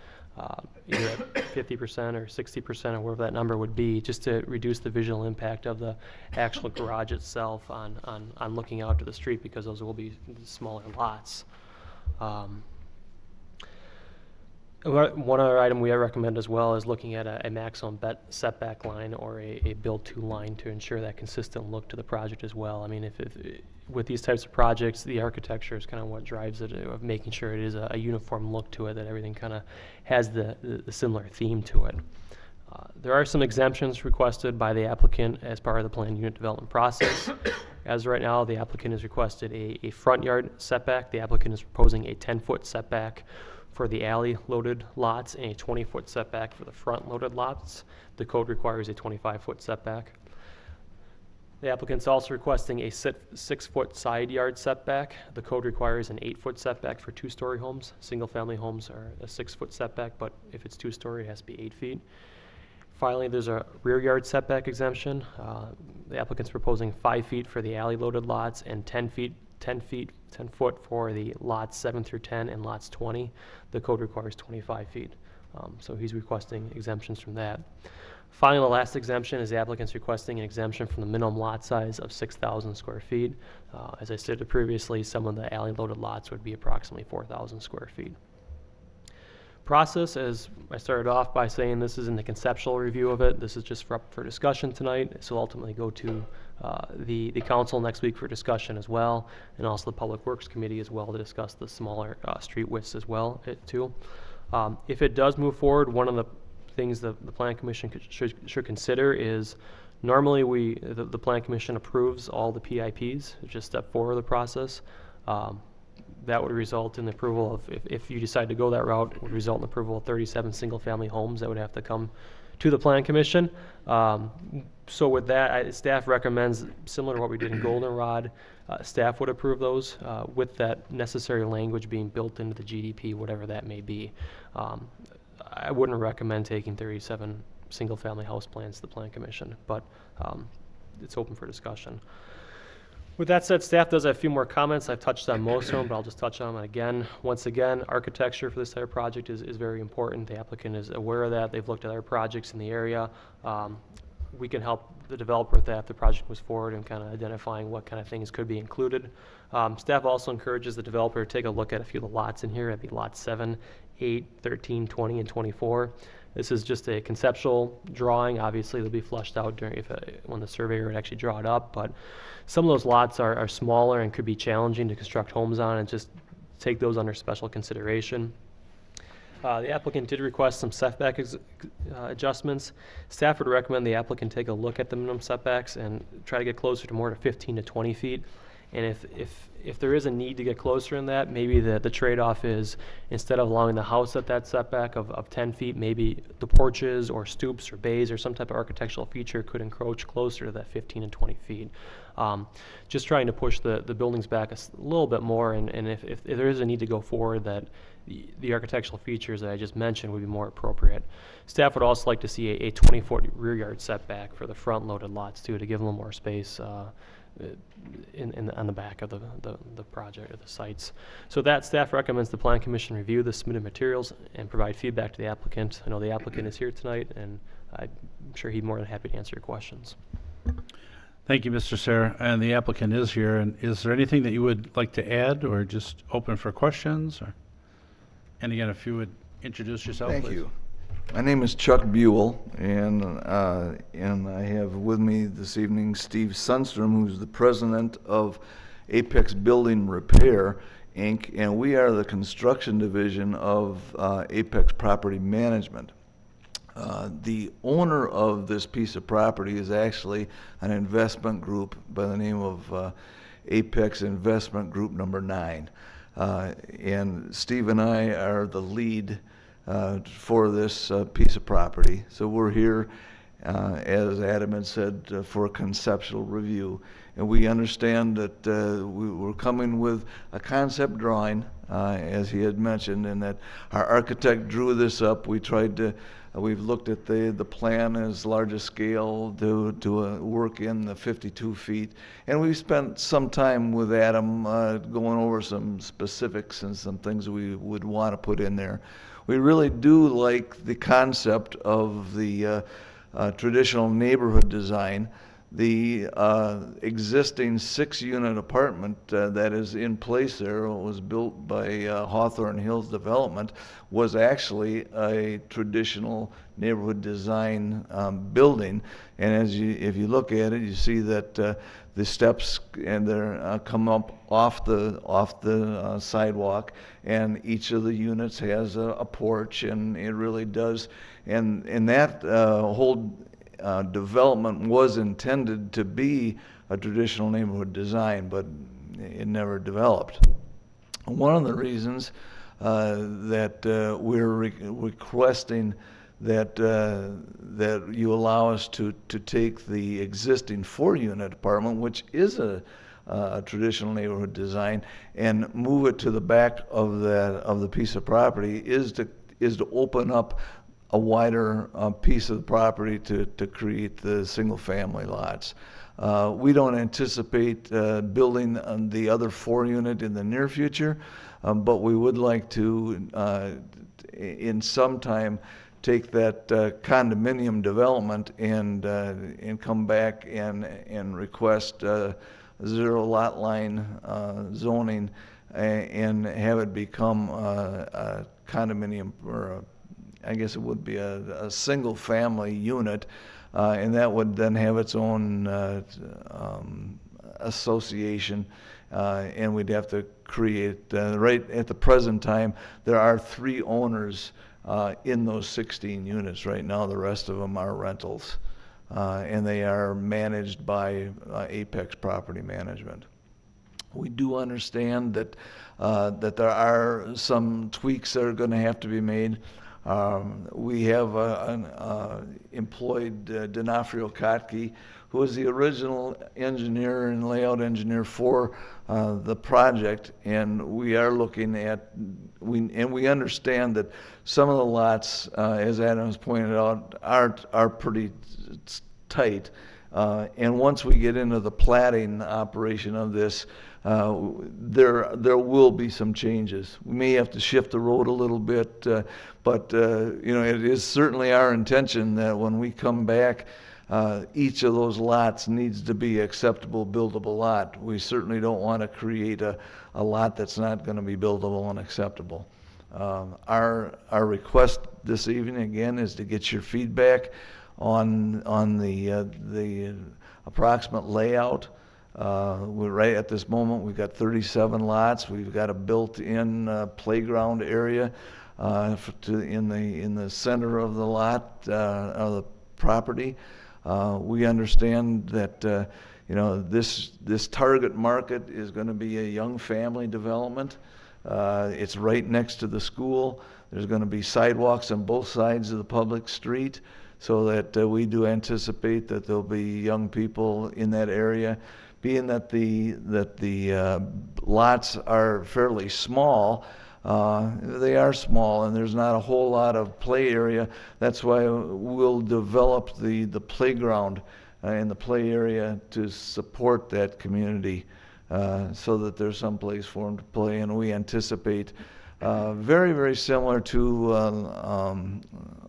S2: either at 50% or 60% or whatever that number would be, just to reduce the visual impact of the actual garage itself on looking out to the street, because those will be smaller lots. One other item we recommend as well is looking at a maximum setback line or a build-to line to ensure that consistent look to the project as well. I mean, if with these types of projects, the architecture is kind of what drives it, of making sure it is a uniform look to it, that everything kind of has the similar theme to it. There are some exemptions requested by the applicant as part of the planned unit development process. As right now, the applicant has requested a front yard setback. The applicant is proposing a 10-foot setback for the alley loaded lots and a 20-foot setback for the front loaded lots. The code requires a 25-foot setback. The applicant's also requesting a 6-foot side yard setback. The code requires an 8-foot setback for 2-story homes. Single-family homes are a 6-foot setback, but if it's 2-story, it has to be 8 feet. Finally, there's a rear yard setback exemption. The applicant's proposing 5 feet for the alley loaded lots and 10 foot for the lots 7 through 10 and lots 20. The code requires 25 feet. So he's requesting exemptions from that. Finally, the last exemption is the applicant's requesting an exemption from the minimum lot size of 6,000 square feet. As I stated previously, some of the alley loaded lots would be approximately 4,000 square feet. Process, as I started off by saying, this isn't a conceptual review of it. This is just up for discussion tonight. This will ultimately go to the council next week for discussion as well, and also the Public Works Committee as well to discuss the smaller street widths as well too. If it does move forward, one of the things the Plan Commission should consider is normally the Plan Commission approves all the PIPs, it's just step 4 of the process. That would result in the approval of, if you decide to go that route, it would result in the approval of 37 single-family homes that would have to come to the Plan Commission. So with that, staff recommends, similar to what we did in Goldenrod, staff would approve those with that necessary language being built into the GDP, whatever that may be. I wouldn't recommend taking 37 single-family house plans to the Plan Commission, but it's open for discussion. With that said, staff does have a few more comments. I've touched on most of them, but I'll just touch on them again. Once again, architecture for this type of project is very important. The applicant is aware of that. They've looked at other projects in the area. We can help the developer with that if the project moves forward and kind of identifying what kind of things could be included. Staff also encourages the developer to take a look at a few of the lots in here. That'd be lots 7, 8, 13, 20, and 24. This is just a conceptual drawing. Obviously, they'll be flushed out during when the surveyor would actually draw it up, but some of those lots are smaller and could be challenging to construct homes on, and just take those under special consideration. The applicant did request some setback adjustments. Staff would recommend the applicant take a look at the minimum setbacks and try to get closer to more to 15 to 20 feet. And if there is a need to get closer in that, maybe the trade-off is, instead of allowing the house at that setback of 10 feet, maybe the porches or stoops or bays or some type of architectural feature could encroach closer to that 15 and 20 feet. Just trying to push the buildings back a little bit more, and if there is a need to go forward, that the architectural features that I just mentioned would be more appropriate. Staff would also like to see a 20-foot rear yard setback for the front loaded lots too, to give them a little more space on the back of the project or the sites. So that staff recommends the Plan Commission review the submitted materials and provide feedback to the applicant. I know the applicant is here tonight, and I'm sure he'd be more than happy to answer your questions.
S1: Thank you, Mr. Sayre. And the applicant is here. And is there anything that you would like to add, or just open for questions? And again, if you would introduce yourself,
S12: Thank
S1: please.
S12: you. My name is Chuck Buell, and I have with me this evening Steve Sundstrom, who's the president of Apex Building Repair, Inc., and we are the construction division of Apex Property Management. The owner of this piece of property is actually an investment group by the name of Apex Investment Group Number 9. And Steve and I are the lead for this piece of property. So we're here, as Adam had said, for a conceptual review. And we understand that we're coming with a concept drawing, as he had mentioned, and that our architect drew this up. We tried to, we've looked at the plan as largest scale to work in the 52 feet. And we spent some time with Adam going over some specifics and some things we would want to put in there. We really do like the concept of the traditional neighborhood design. The existing 6-unit apartment that is in place there, was built by Hawthorne Hills Development, was actually a traditional neighborhood design building. And if you look at it, you see that the steps and they come up off the sidewalk, and each of the units has a porch, and it really does. And that whole development was intended to be a traditional neighborhood design, but it never developed. One of the reasons that we're requesting that that you allow us to take the existing 4-unit apartment, which is a traditional neighborhood design, and move it to the back of the piece of property, is to open up a wider piece of the property to create the single-family lots. We don't anticipate building the other 4-unit in the near future, but we would like to, in some time, take that condominium development and come back and request zero lot line zoning and have it become a condominium, or I guess it would be a single family unit, and that would then have its own association, and we'd have to create, right at the present time, there are 3 owners in those 16 units right now. The rest of them are rentals, and they are managed by Apex Property Management. We do understand that that there are some tweaks that are going to have to be made. We have employed D'Onofrio Kotke, who was the original engineer and layout engineer for the project, and we are looking at, we understand that some of the lots, as Adam has pointed out, are pretty tight. And once we get into the platting operation of this, there will be some changes. We may have to shift the road a little bit, but you know, it is certainly our intention that when we come back, each of those lots needs to be acceptable, buildable lot. We certainly don't want to create a lot that's not going to be buildable and acceptable. Our request this evening again is to get your feedback on the approximate layout. We're right at this moment, we've got 37 lots. We've got a built-in playground area in the center of the lot, of the property. We understand that you know, this target market is going to be a young family development. It's right next to the school. There's going to be sidewalks on both sides of the public street, so that we do anticipate that there'll be young people in that area. Being that the lots are fairly small, they are small, and there's not a whole lot of play area. That's why we'll develop the playground and the play area to support that community, so that there's some place for them to play. And we anticipate very, very similar to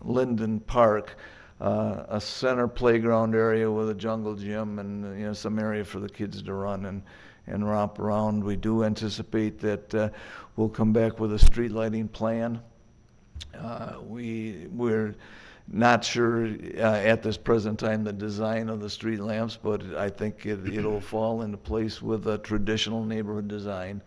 S12: Linden Park, a center playground area with a jungle gym and, you know, some area for the kids to run and romp around. We do anticipate that we'll come back with a street lighting plan. We're not sure at this present time the design of the street lamps, but I think it'll fall into place with a traditional neighborhood design.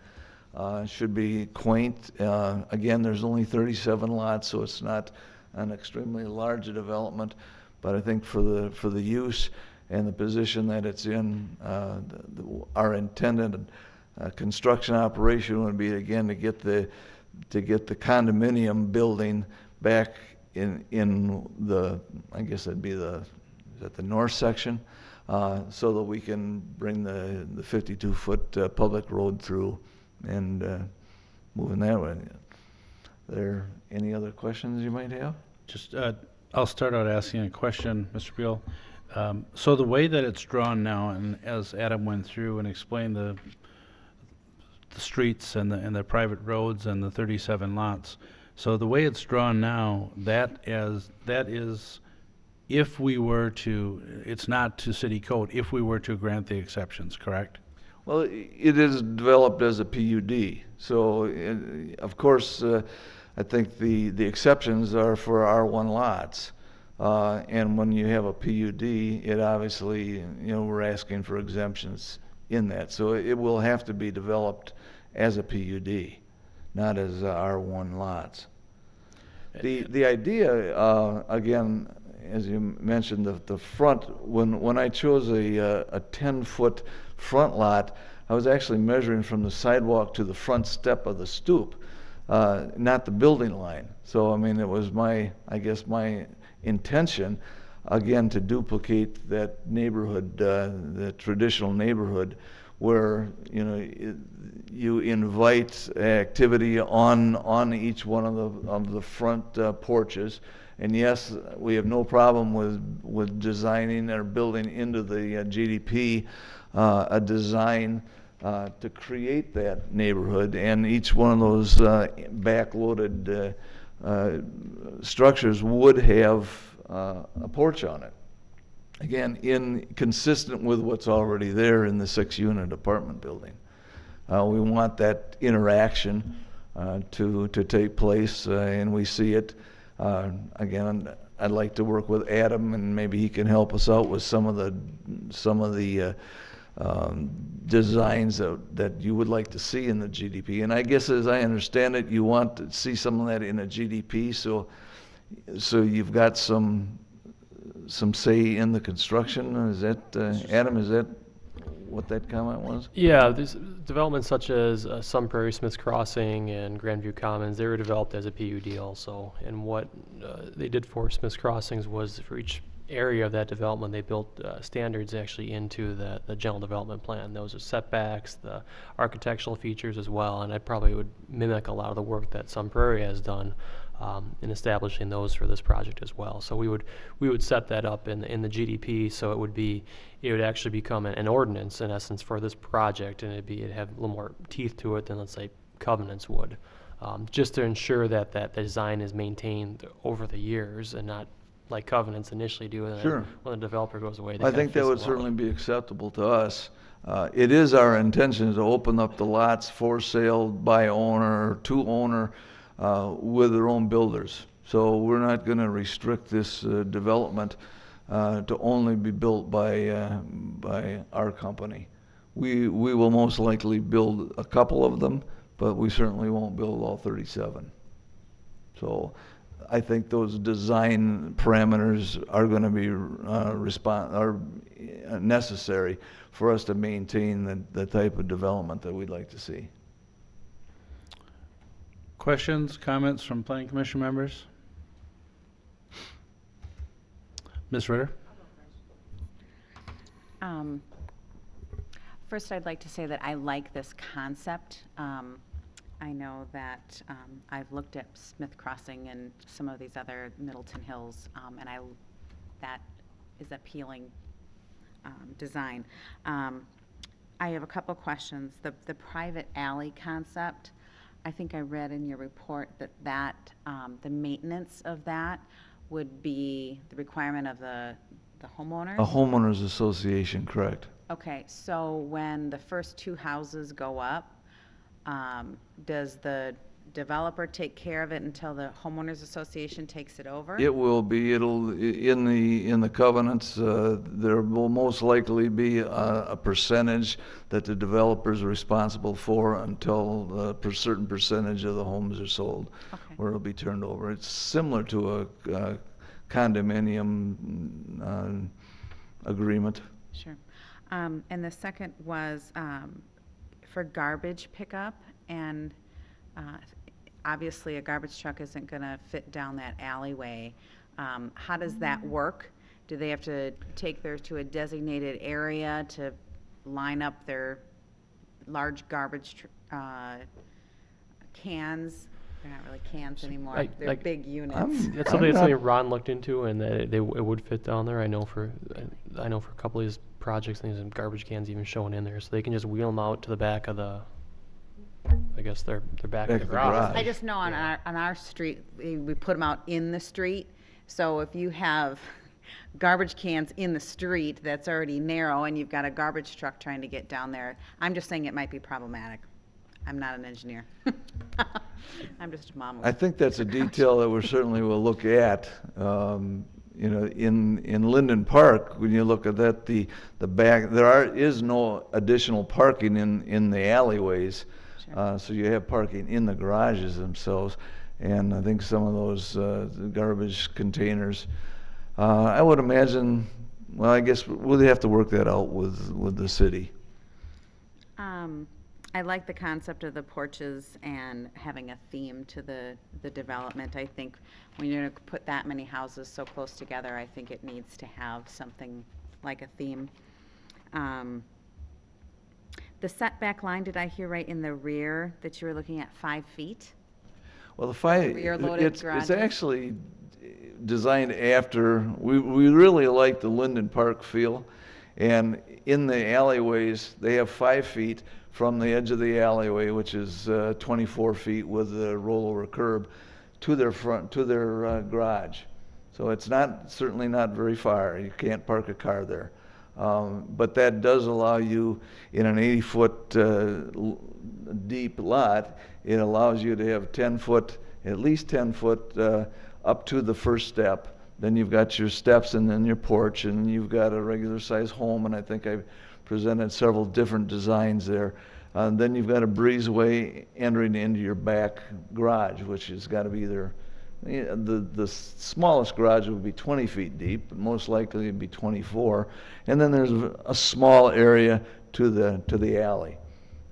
S12: Should be quaint. Again, there's only 37 lots, so it's not an extremely large development, but I think for the use and the position that it's in, our intended construction operation would be, again, to get the condominium building back in the, I guess that'd be is that the north section, so that we can bring the 52-foot public road through and moving that way. Are there any other questions you might have?
S1: Just, I'll start out asking a question, Mr. Beal. So the way that it's drawn now, and as Adam went through and explained the streets and the private roads and the 37 lots, so the way it's drawn now, that is, if we were to, it's not to city code, if we were to grant the exceptions, correct?
S12: Well, it is developed as a PUD, so of course I think the exceptions are for R1 lots, and when you have a PUD, it obviously, you know, we're asking for exemptions in that, so it will have to be developed as a PUD, not as R1 lots. The idea, again, as you mentioned, the front, when I chose a 10-foot front lot, I was actually measuring from the sidewalk to the front step of the stoop. not the building line. So, I mean, it was my intention, again, to duplicate that neighborhood, the traditional neighborhood, where, you know, you invite activity on each one of the front porches. And yes, we have no problem with designing or building into the GDP a design to create that neighborhood, and each one of those backloaded structures would have a porch on it. Again, consistent with what's already there in the 6-unit apartment building. We want that interaction to take place, and we see it. Again, I'd like to work with Adam, and maybe he can help us out with some of the designs that you would like to see in the GDP. And I guess, as I understand it, you want to see some of that in a GDP, so you've got some say in the construction. Is that Adam? Is that what that comment was?
S2: Yeah, these developments such as Sun Prairie, Smith's Crossing, and Grandview Commons, they were developed as a PUD also. And what they did for Smith's Crossings was, for each area of that development, they built standards actually into the general development plan. Those are setbacks, the architectural features as well, and I probably would mimic a lot of the work that Sun Prairie has done in establishing those for this project as well. So we would set that up in the GDP, so it would actually become an ordinance in essence for this project, and it'd have a little more teeth to it than, let's say, covenants would, just to ensure that that design is maintained over the years and not like covenants initially do, and
S12: Sure.
S2: then when the developer goes away.
S12: I think that would certainly be acceptable to us. It is our intention to open up the lots for sale by owner or to owner with their own builders. So we're not going to restrict this development to only be built by our company. We will most likely build a couple of them, but we certainly won't build all 37. So I think those design parameters are going to be necessary for us to maintain the type of development that we'd like to see.
S1: Questions, comments from Planning Commission members? Ms. Ritter?
S9: First, I'd like to say that I like this concept. I know that I've looked at Smith Crossing and some of these other Middleton Hills, and that is appealing design. I have a couple questions. The private alley concept, I think I read in your report that the maintenance of that would be the requirement of the homeowners?
S12: A homeowners association, correct.
S9: Okay, so when the first 2 houses go up, does the developer take care of it until the homeowners association takes it over?
S12: It will be. It'll in the covenants. There will most likely be a percentage that the developer is responsible for until a certain percentage of the homes are sold,
S9: Okay.
S12: where it'll be turned over. It's similar to a condominium agreement.
S9: Sure. And the second was for garbage pickup, and obviously a garbage truck isn't going to fit down that alleyway. How does that work? Do they have to take theirs to a designated area to line up their large garbage cans? They're not really cans anymore. They're big units.
S2: That's something Ron looked into, and that it would fit down there. I know for a couple of these projects, things and garbage cans even showing in there, so they can just wheel them out to the back of the. I guess they're back of the garage.
S9: I just know on our street, we put them out in the street. So if you have garbage cans in the street that's already narrow and you've got a garbage truck trying to get down there, I'm just saying it might be problematic. I'm not an engineer. I'm just a mom.
S12: I think that's a detail that we certainly will look at. You know, in Linden Park, when you look at that, the back, is no additional parking in the alleyways.
S9: Sure.
S12: So you have parking in the garages themselves, and I think some of those garbage containers, I would imagine, well, I guess we'll have to work that out with the city.
S9: I like the concept of the porches and having a theme to the development. I think when you're gonna put that many houses so close together, I think it needs to have something like a theme. The setback line, did I hear right in the rear that you were looking at 5 feet?
S12: Well, the five,
S9: Rear-loaded
S12: it's
S9: garages?
S12: actually designed after, we really like the Linden Park feel. And in the alleyways, they have 5 feet from the edge of the alleyway, which is 24 feet with a rollover curb, to their front, to their garage. So it's not, certainly not very far. You can't park a car there. But that does allow you, in an 80-foot deep lot, it allows you to have 10-foot, at least 10-foot up to the first step. Then you've got your steps and then your porch, and you've got a regular size home, and I think I've presented several different designs there. Then you've got a breezeway entering into your back garage, which has got to be either, the smallest garage would be 20 feet deep, but most likely it'd be 24. And then there's a small area to the alley.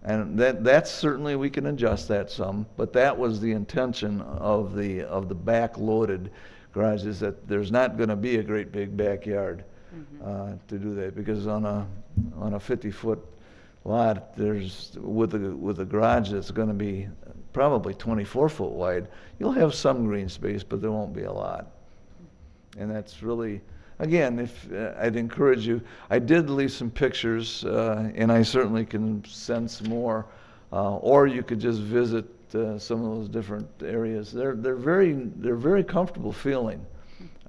S12: And that's certainly, we can adjust that some, but that was the intention of the back-loaded garage, is that there's not going to be a great big backyard to do that, because on a 50-foot lot, there's with a garage that's going to be probably 24-foot wide, you'll have some green space, but there won't be a lot. And that's really, again, if I'd encourage you, I did leave some pictures, and I certainly can send some more, or you could just visit some of those different areas. They're very comfortable feeling.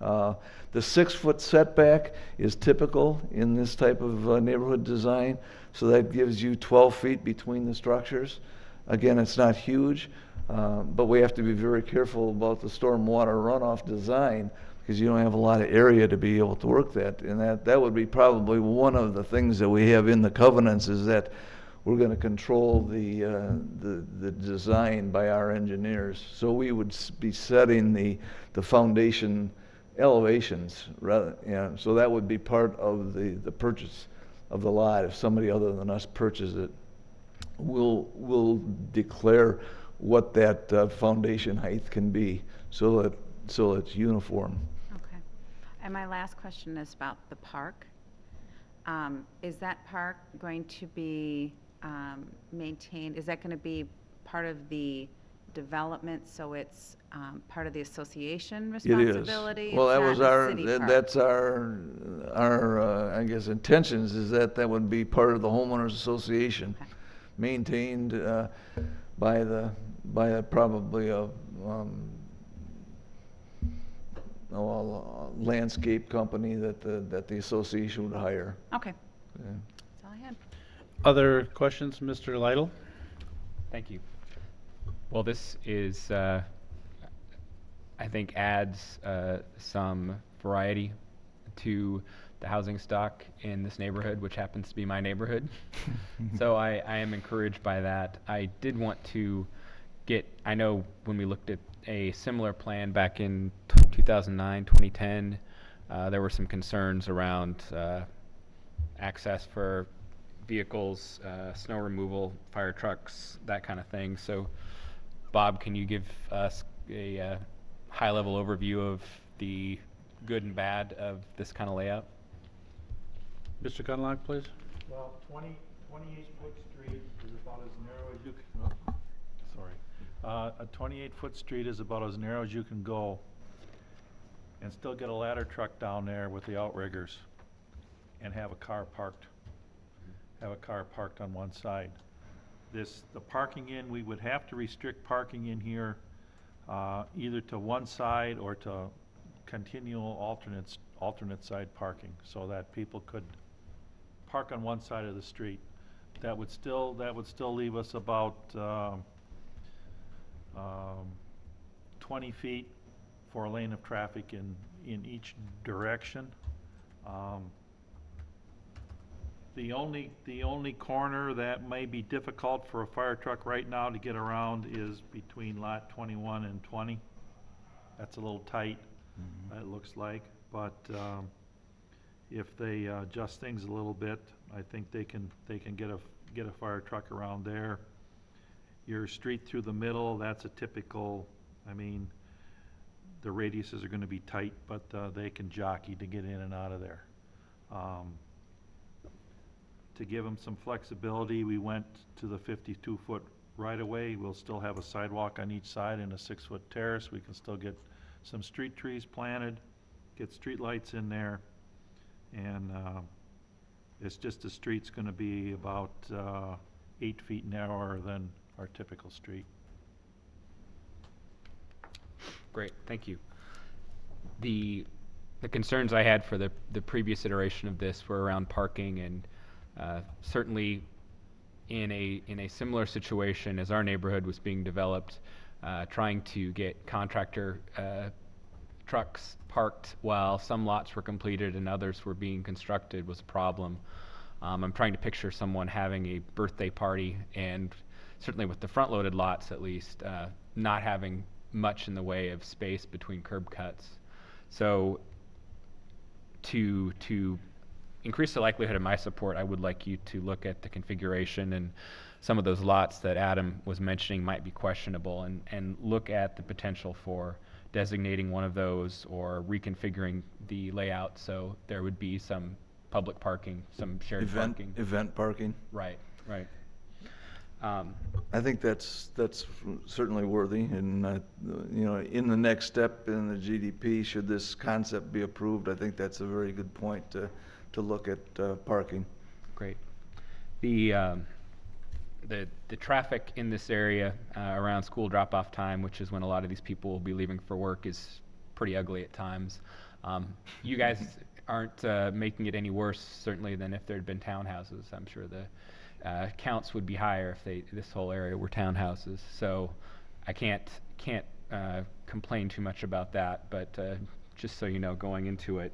S12: The 6-foot setback is typical in this type of neighborhood design, so that gives you 12 feet between the structures. Again, it's not huge, but we have to be very careful about the stormwater runoff design, because you don't have a lot of area to be able to work that. And that would be probably one of the things that we have in the covenants, is that we're going to control the design by our engineers. So we would be setting the foundation elevations, rather, so that would be part of the purchase of the lot. If somebody other than us purchases it, we'll declare what that foundation height can be, so it's uniform.
S9: Okay. And my last question is about the park. Is that park going to be maintained? Is that going to be part of the development, so it's part of the association responsibility?
S12: It is. Well, that was
S9: that's
S12: our I guess intentions, is that would be part of the homeowners association,
S9: okay,
S12: maintained by probably a landscape company that the association would hire.
S9: Okay.
S12: Yeah.
S9: That's all I had.
S1: Other questions, Mr. Lytle?
S3: Thank you. Well, this is, I think, adds some variety to the housing stock in this neighborhood, which happens to be my neighborhood. So I am encouraged by that. I did want to I know when we looked at a similar plan back in 2009, 2010, there were some concerns around access for vehicles, snow removal, fire trucks, that kind of thing. So, Bob, can you give us a high-level overview of the good and bad of this kind of layout?
S1: Mr. Gunlock, please.
S13: Well, 28-foot street is about as narrow as you can, a 28-foot street is about as narrow as you can go, and still get a ladder truck down there with the outriggers and have a car parked on one side. The parking we would have to restrict parking in here either to one side or to continual alternate side parking, so that people could park on one side of the street. That would still leave us about 20 feet for a lane of traffic in each direction. The only corner that may be difficult for a fire truck right now to get around is between lot 21 and 20. That's a little tight, it looks like, but if they adjust things a little bit, I think they can get a fire truck around there. Your street through the middle, that's a typical, I mean, the radiuses are gonna be tight, but they can jockey to get in and out of there. To give them some flexibility, we went to the 52-foot right-of-way. We'll still have a sidewalk on each side and a 6-foot terrace. We can still get some street trees planted, get street lights in there, and it's just the street's gonna be about 8 feet narrower than our typical street.
S3: Great, thank you. The concerns I had for the previous iteration of this were around parking, and certainly in a similar situation as our neighborhood was being developed, trying to get contractor trucks parked while some lots were completed and others were being constructed was a problem. I'm trying to picture someone having a birthday party, and certainly with the front-loaded lots at least, not having much in the way of space between curb cuts. So to increase the likelihood of my support, I would like you to look at the configuration, and some of those lots that Adam was mentioning might be questionable, and look at the potential for designating one of those or reconfiguring the layout so there would be some public parking, some shared parking.
S12: Event parking.
S3: Right, right.
S12: I think that's certainly worthy, and you know, in the next step in the GDP, should this concept be approved, I think that's a very good point to look at parking.
S3: Great. The traffic in this area around school drop-off time, which is when a lot of these people will be leaving for work, is pretty ugly at times. You guys aren't making it any worse, certainly, than if there had been townhouses. I'm sure the counts would be higher if this whole area were townhouses. So I can't complain too much about that, but just so you know going into it.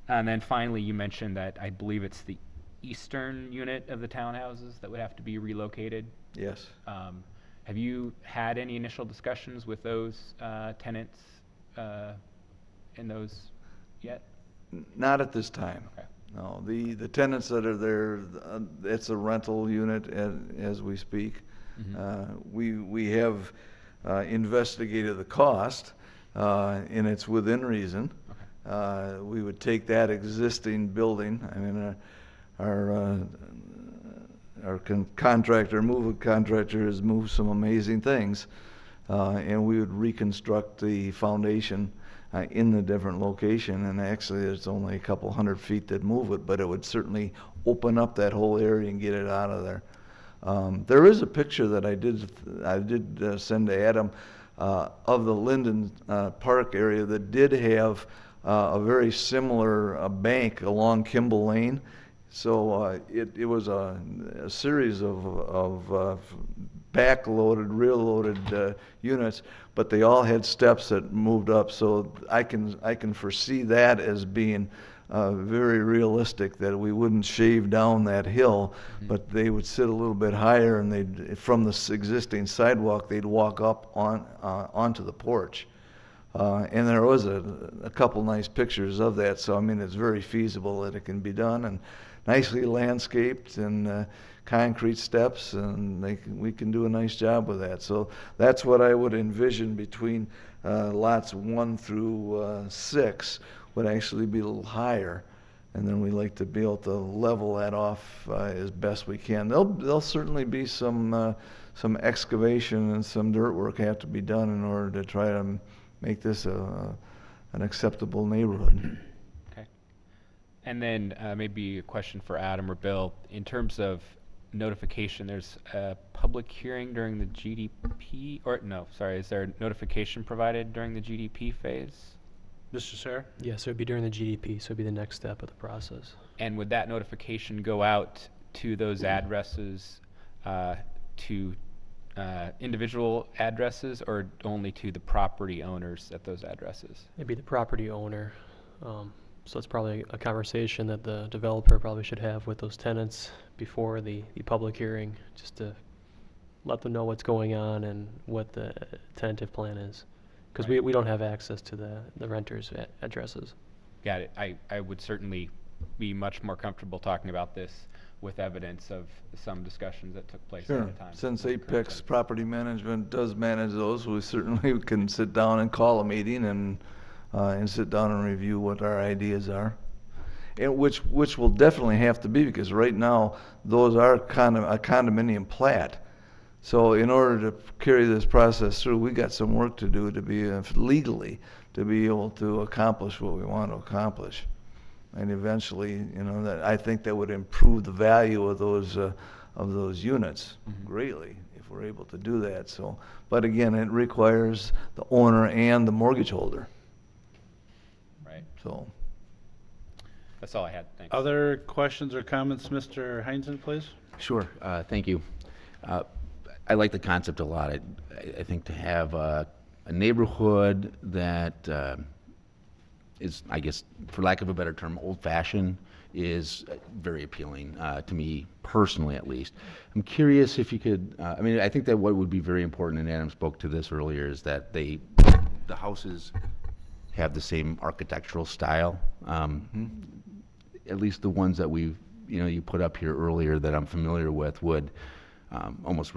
S3: And then finally, you mentioned that I believe it's the eastern unit of the townhouses that would have to be relocated.
S12: Yes.
S3: Have you had any initial discussions with those tenants in those yet?
S12: Not at this time.
S3: Okay.
S12: No, the tenants that are there, it's a rental unit as we speak.
S3: Mm-hmm.
S12: We have investigated the cost, and it's within reason.
S3: Okay.
S12: We would take that existing building. I mean, our contractor has moved some amazing things, and we would reconstruct the foundation in the different location, and actually there's only a couple 100 feet that move it, but it would certainly open up that whole area and get it out of there. There is a picture that I did send to Adam of the Linden Park area that did have a very similar bank along Kimball Lane. So it was a series of back-loaded, rear-loaded units, but they all had steps that moved up. So I can foresee that as being very realistic, that we wouldn't shave down that hill, but they would sit a little bit higher, and they'd, from the existing sidewalk, they'd walk up onto the porch. And there was a couple nice pictures of that, so I mean, it's very feasible that it can be done, and nicely landscaped, and concrete steps, and we can do a nice job with that. So that's what I would envision between lots 1 through 6 would actually be a little higher, and then we like to be able to level that off as best we can. There'll certainly be some excavation and some dirt work have to be done in order to try to make this an acceptable neighborhood.
S3: Okay. And then maybe a question for Adam or Bill. In terms of notification, there's a public hearing during the GDP, or no, sorry, is there notification provided during the GDP phase?
S1: Mr. Sayre?
S2: Yes, it would be during the GDP, so it would be the next step of the process.
S3: And would that notification go out to those addresses, to individual addresses, or only to the property owners at those addresses?
S2: It'd be the property owner. So it's probably a conversation that the developer probably should have with those tenants before the public hearing, just to let them know what's going on and what the tentative plan is. Because we don't have access to the renters' addresses.
S3: Got it. I would certainly be much more comfortable talking about this with evidence of some discussions that took place at
S12: Sure.
S3: the time.
S12: Since
S3: with the current
S12: Apex
S3: tenant.
S12: Property Management does manage those, we certainly can sit down and call a meeting and sit down and review what our ideas are. And which will definitely have to be, because right now, those are kind of a condominium plat. So in order to carry this process through, we got some work to do to be, legally, to be able to accomplish what we want to accomplish. And eventually, you know, that, I think that would improve the value of those units greatly if we're able to do that. So, but again, it requires the owner and the mortgage holder.
S3: Right.
S12: So,
S3: That's all I had. Thanks.
S1: Other questions or comments, Mr. Heinzen, please?
S11: Sure, thank you. I like the concept a lot. I think to have a neighborhood that is, I guess, for lack of a better term, old-fashioned is very appealing to me personally, at least. I'm curious if you could, I mean, I think that what would be very important, and Adam spoke to this earlier, is that the houses have the same architectural style. At least the ones that you put up here earlier that I'm familiar with would almost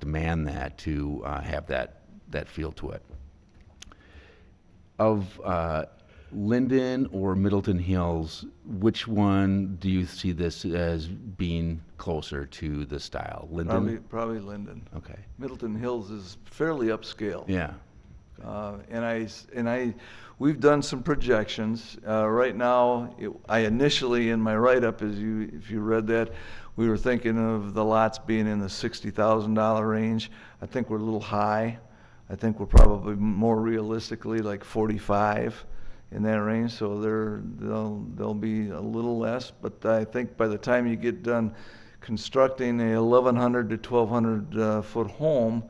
S11: demand that to have that feel to it. Of Linden or Middleton Hills, which one do you see this as being closer to the style? Linden?
S12: probably Linden.
S11: Okay.
S12: Middleton Hills is fairly upscale.
S11: Yeah.
S12: We've done some projections. Right now, I initially, in my write-up, if you read that, we were thinking of the lots being in the $60,000 range. I think we're a little high. I think we're probably more realistically like 45 in that range. So they'll be a little less. But I think by the time you get done constructing a 1,100 to 1,200 foot home,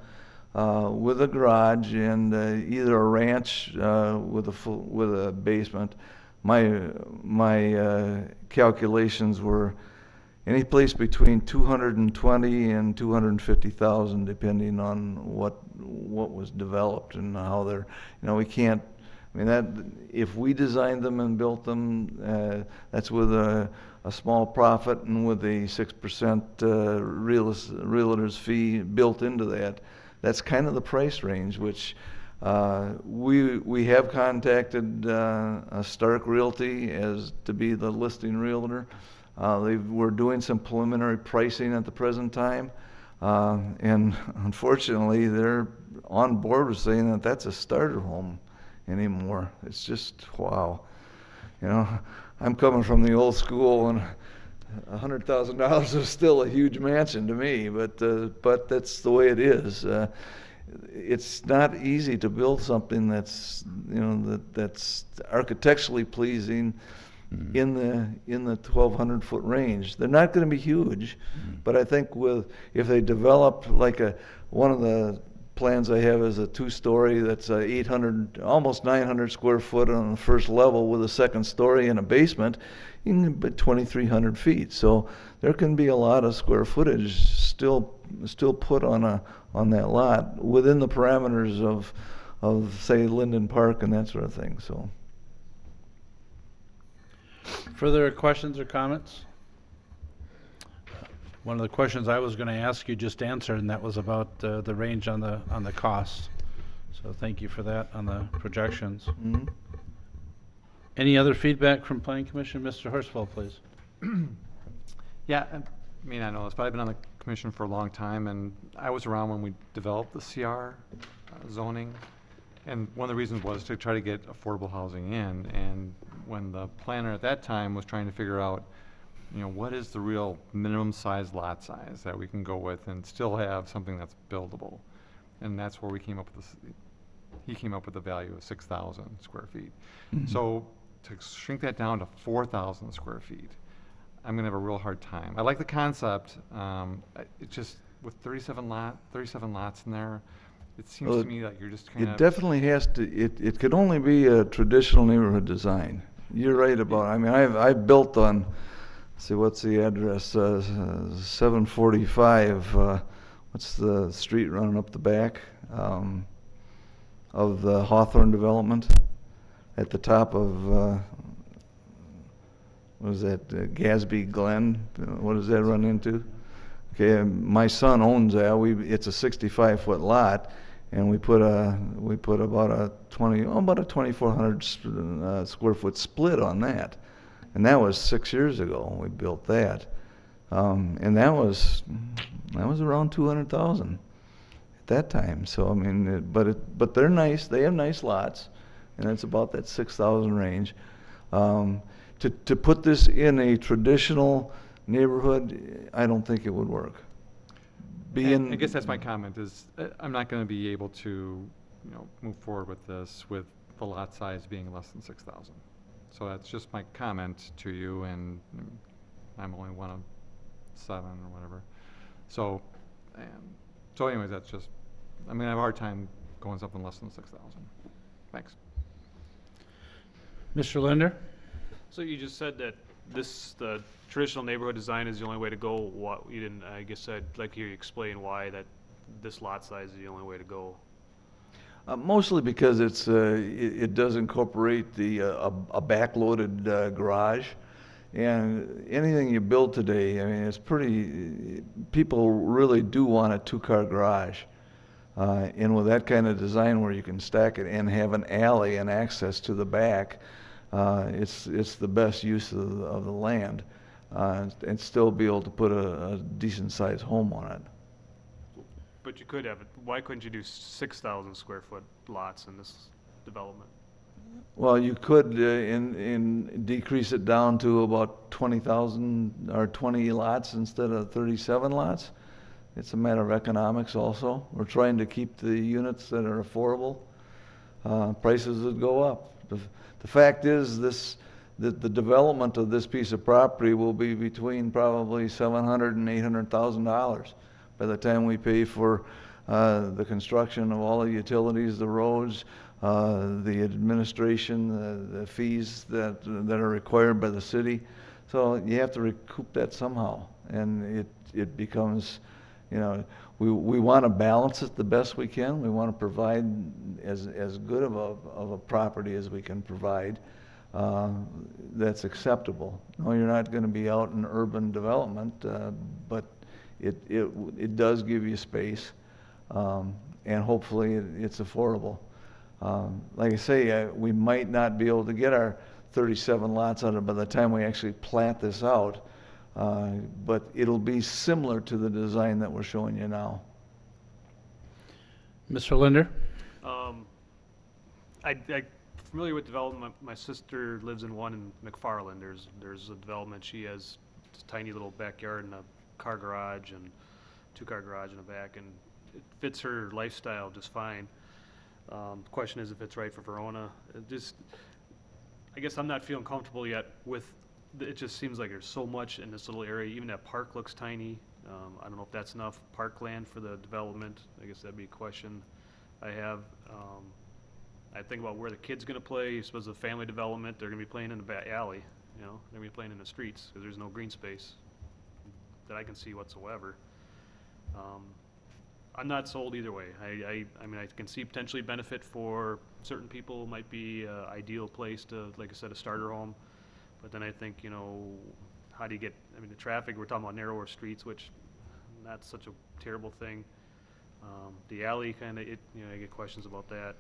S12: with a garage and either a ranch with a basement. My calculations were any place between 220 and 250,000, depending on what was developed and how they're. We can't. I mean, that if we designed them and built them, that's with a small profit and with a 6% realtor's fee built into that. That's kind of the price range, which we have contacted Stark Realty as to be the listing realtor. We're doing some preliminary pricing at the present time, and unfortunately, they're on board with saying that that's a starter home anymore. It's just wow, I'm coming from the old school and. $100,000 is still a huge mansion to me, but that's the way it is. It's not easy to build something that's that's architecturally pleasing in the 1,200 foot range. They're not going to be huge, but I think if they develop like one of the plans I have is a 2-story that's 800, almost 900 square foot on the first level with a second story and a basement. You can get 2,300 feet. So there can be a lot of square footage still put on that lot within the parameters of say Linden Park and that sort of thing. So.
S1: Further questions or comments? One of the questions I was going to ask you just answered, and that was about the range on the cost. So thank you for that on the projections.
S12: Mm-hmm.
S1: Any other feedback from Planning Commission? Mr. Horsfeld, please.
S4: Yeah, I mean, I know this, but I've been on the commission for a long time, and I was around when we developed the CR zoning, and one of the reasons was to try to get affordable housing in, and when the planner at that time was trying to figure out, what is the real minimum size lot size that we can go with and still have something that's buildable, and that's where we came up with this. He came up with a value of 6,000 square feet.
S12: Mm-hmm.
S4: So to shrink that down to 4,000 square feet, I'm gonna have a real hard time. I like the concept. It just with 37 lots in there, it seems to me like you're just kind of.
S12: It definitely has to. It could only be a traditional neighborhood design. You're right about. I mean, I've built on. Let's see, what's the address? 745. What's the street running up the back of the Hawthorne development? At the top of what is that, Gatsby Glen? What does that run into? Okay, my son owns that. It's a 65-foot lot, and we put about a 2,400 square foot split on that, and that was 6 years ago. We built that, and that was around 200,000 at that time. So I mean, but they're nice. They have nice lots, and it's about that 6,000 range. To put this in a traditional neighborhood, I don't think it would work.
S4: And I guess that's my comment, is I'm not going to be able to, move forward with this with the lot size being less than 6,000. So that's just my comment to you, and I'm only one of 7 or whatever. So anyways, that's just, I mean, I have a hard time going something less than 6,000. Thanks.
S1: Mr. Linder?
S5: So you just said that the traditional neighborhood design is the only way to go. I guess I'd like to hear you explain why that this lot size is the only way to go.
S12: Mostly because it does incorporate a backloaded garage, and anything you build today, I mean, people really do want a 2-car garage, and with that kind of design where you can stack it and have an alley and access to the back, it's the best use of the land, and still be able to put a decent sized home on it.
S5: But you could have it. Why couldn't you do 6,000 square foot lots in this development?
S12: Well, you could decrease it down to about 20,000 or 20 lots instead of 37 lots. It's a matter of economics also. We're trying to keep the units that are affordable. Prices would go up. The fact is that the development of this piece of property will be between probably $700,000 and $800,000 by the time we pay for the construction of all the utilities, the roads, the administration, the fees that are required by the city. So you have to recoup that somehow, and it becomes, we want to balance it the best we can. We want to provide as good of a property as we can provide that's acceptable. No, you're not going to be out in urban development, but it does give you space, and hopefully it's affordable. Like I say, we might not be able to get our 37 lots on it by the time we actually plat this out, but it'll be similar to the design that we're showing you now.
S1: Mr. Linder?
S5: I'm familiar with development. My sister lives in one in McFarland. There's a development. She has this tiny little backyard and a car garage and 2-car garage in the back, and it fits her lifestyle just fine. The question is if it's right for Verona. I guess I'm not feeling comfortable yet with, it just seems like there's so much in this little area. Even that park looks tiny. I don't know if that's enough parkland for the development. I guess that'd be a question I have. I think about where the kid's going to play. You suppose the family development, they're going to be playing in the back alley. They're going to be playing in the streets because there's no green space that I can see whatsoever. I'm not sold either way. I mean, I can see potentially benefit for certain people. Might be an ideal place to, like I said, a starter home. But then I think, how do you get, I mean, the traffic, we're talking about narrower streets, which not such a terrible thing. The alley kind of, I get questions about that.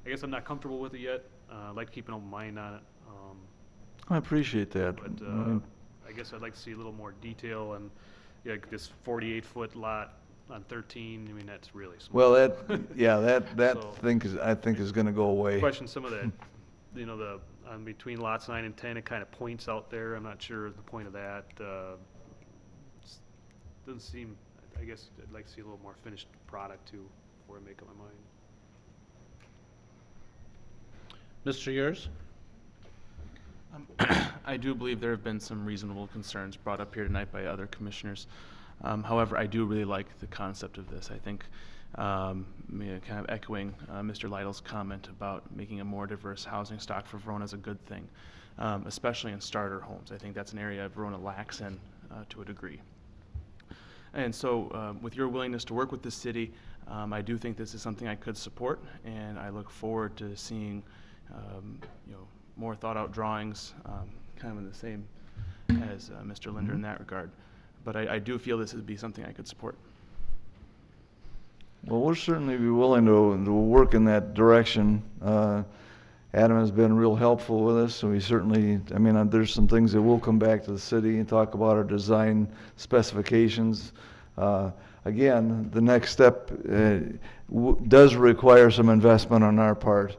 S5: I guess I'm not comfortable with it yet. I'd like to keep an open mind on it.
S12: I appreciate that.
S5: But I guess I'd like to see a little more detail and this 48-foot lot on 13. I mean, that's really small.
S12: Well, that
S5: So-
S12: I think is going to go away.
S5: Question some of that, the between lots 9 and 10, it kind of points out there. I'm not sure the point of that. Doesn't seem. I guess I'd like to see a little more finished product too before I make up my mind.
S1: Mr. Yurs?
S8: I do believe there have been some reasonable concerns brought up here tonight by other commissioners. However, I do really like the concept of this. I think, kind of echoing Mr. Lytle's comment about making a more diverse housing stock for Verona is a good thing, especially in starter homes. I think that's an area Verona lacks in to a degree. And so with your willingness to work with the city, I do think this is something I could support, and I look forward to seeing more thought out drawings kind of in the same as Mr. Linder in that regard. But I do feel this would be something I could support.
S12: Well, we'll certainly be willing to work in that direction. Adam has been real helpful with us, so we certainly, I mean, there's some things that will come back to the city and talk about our design specifications. Again, the next step does require some investment on our part.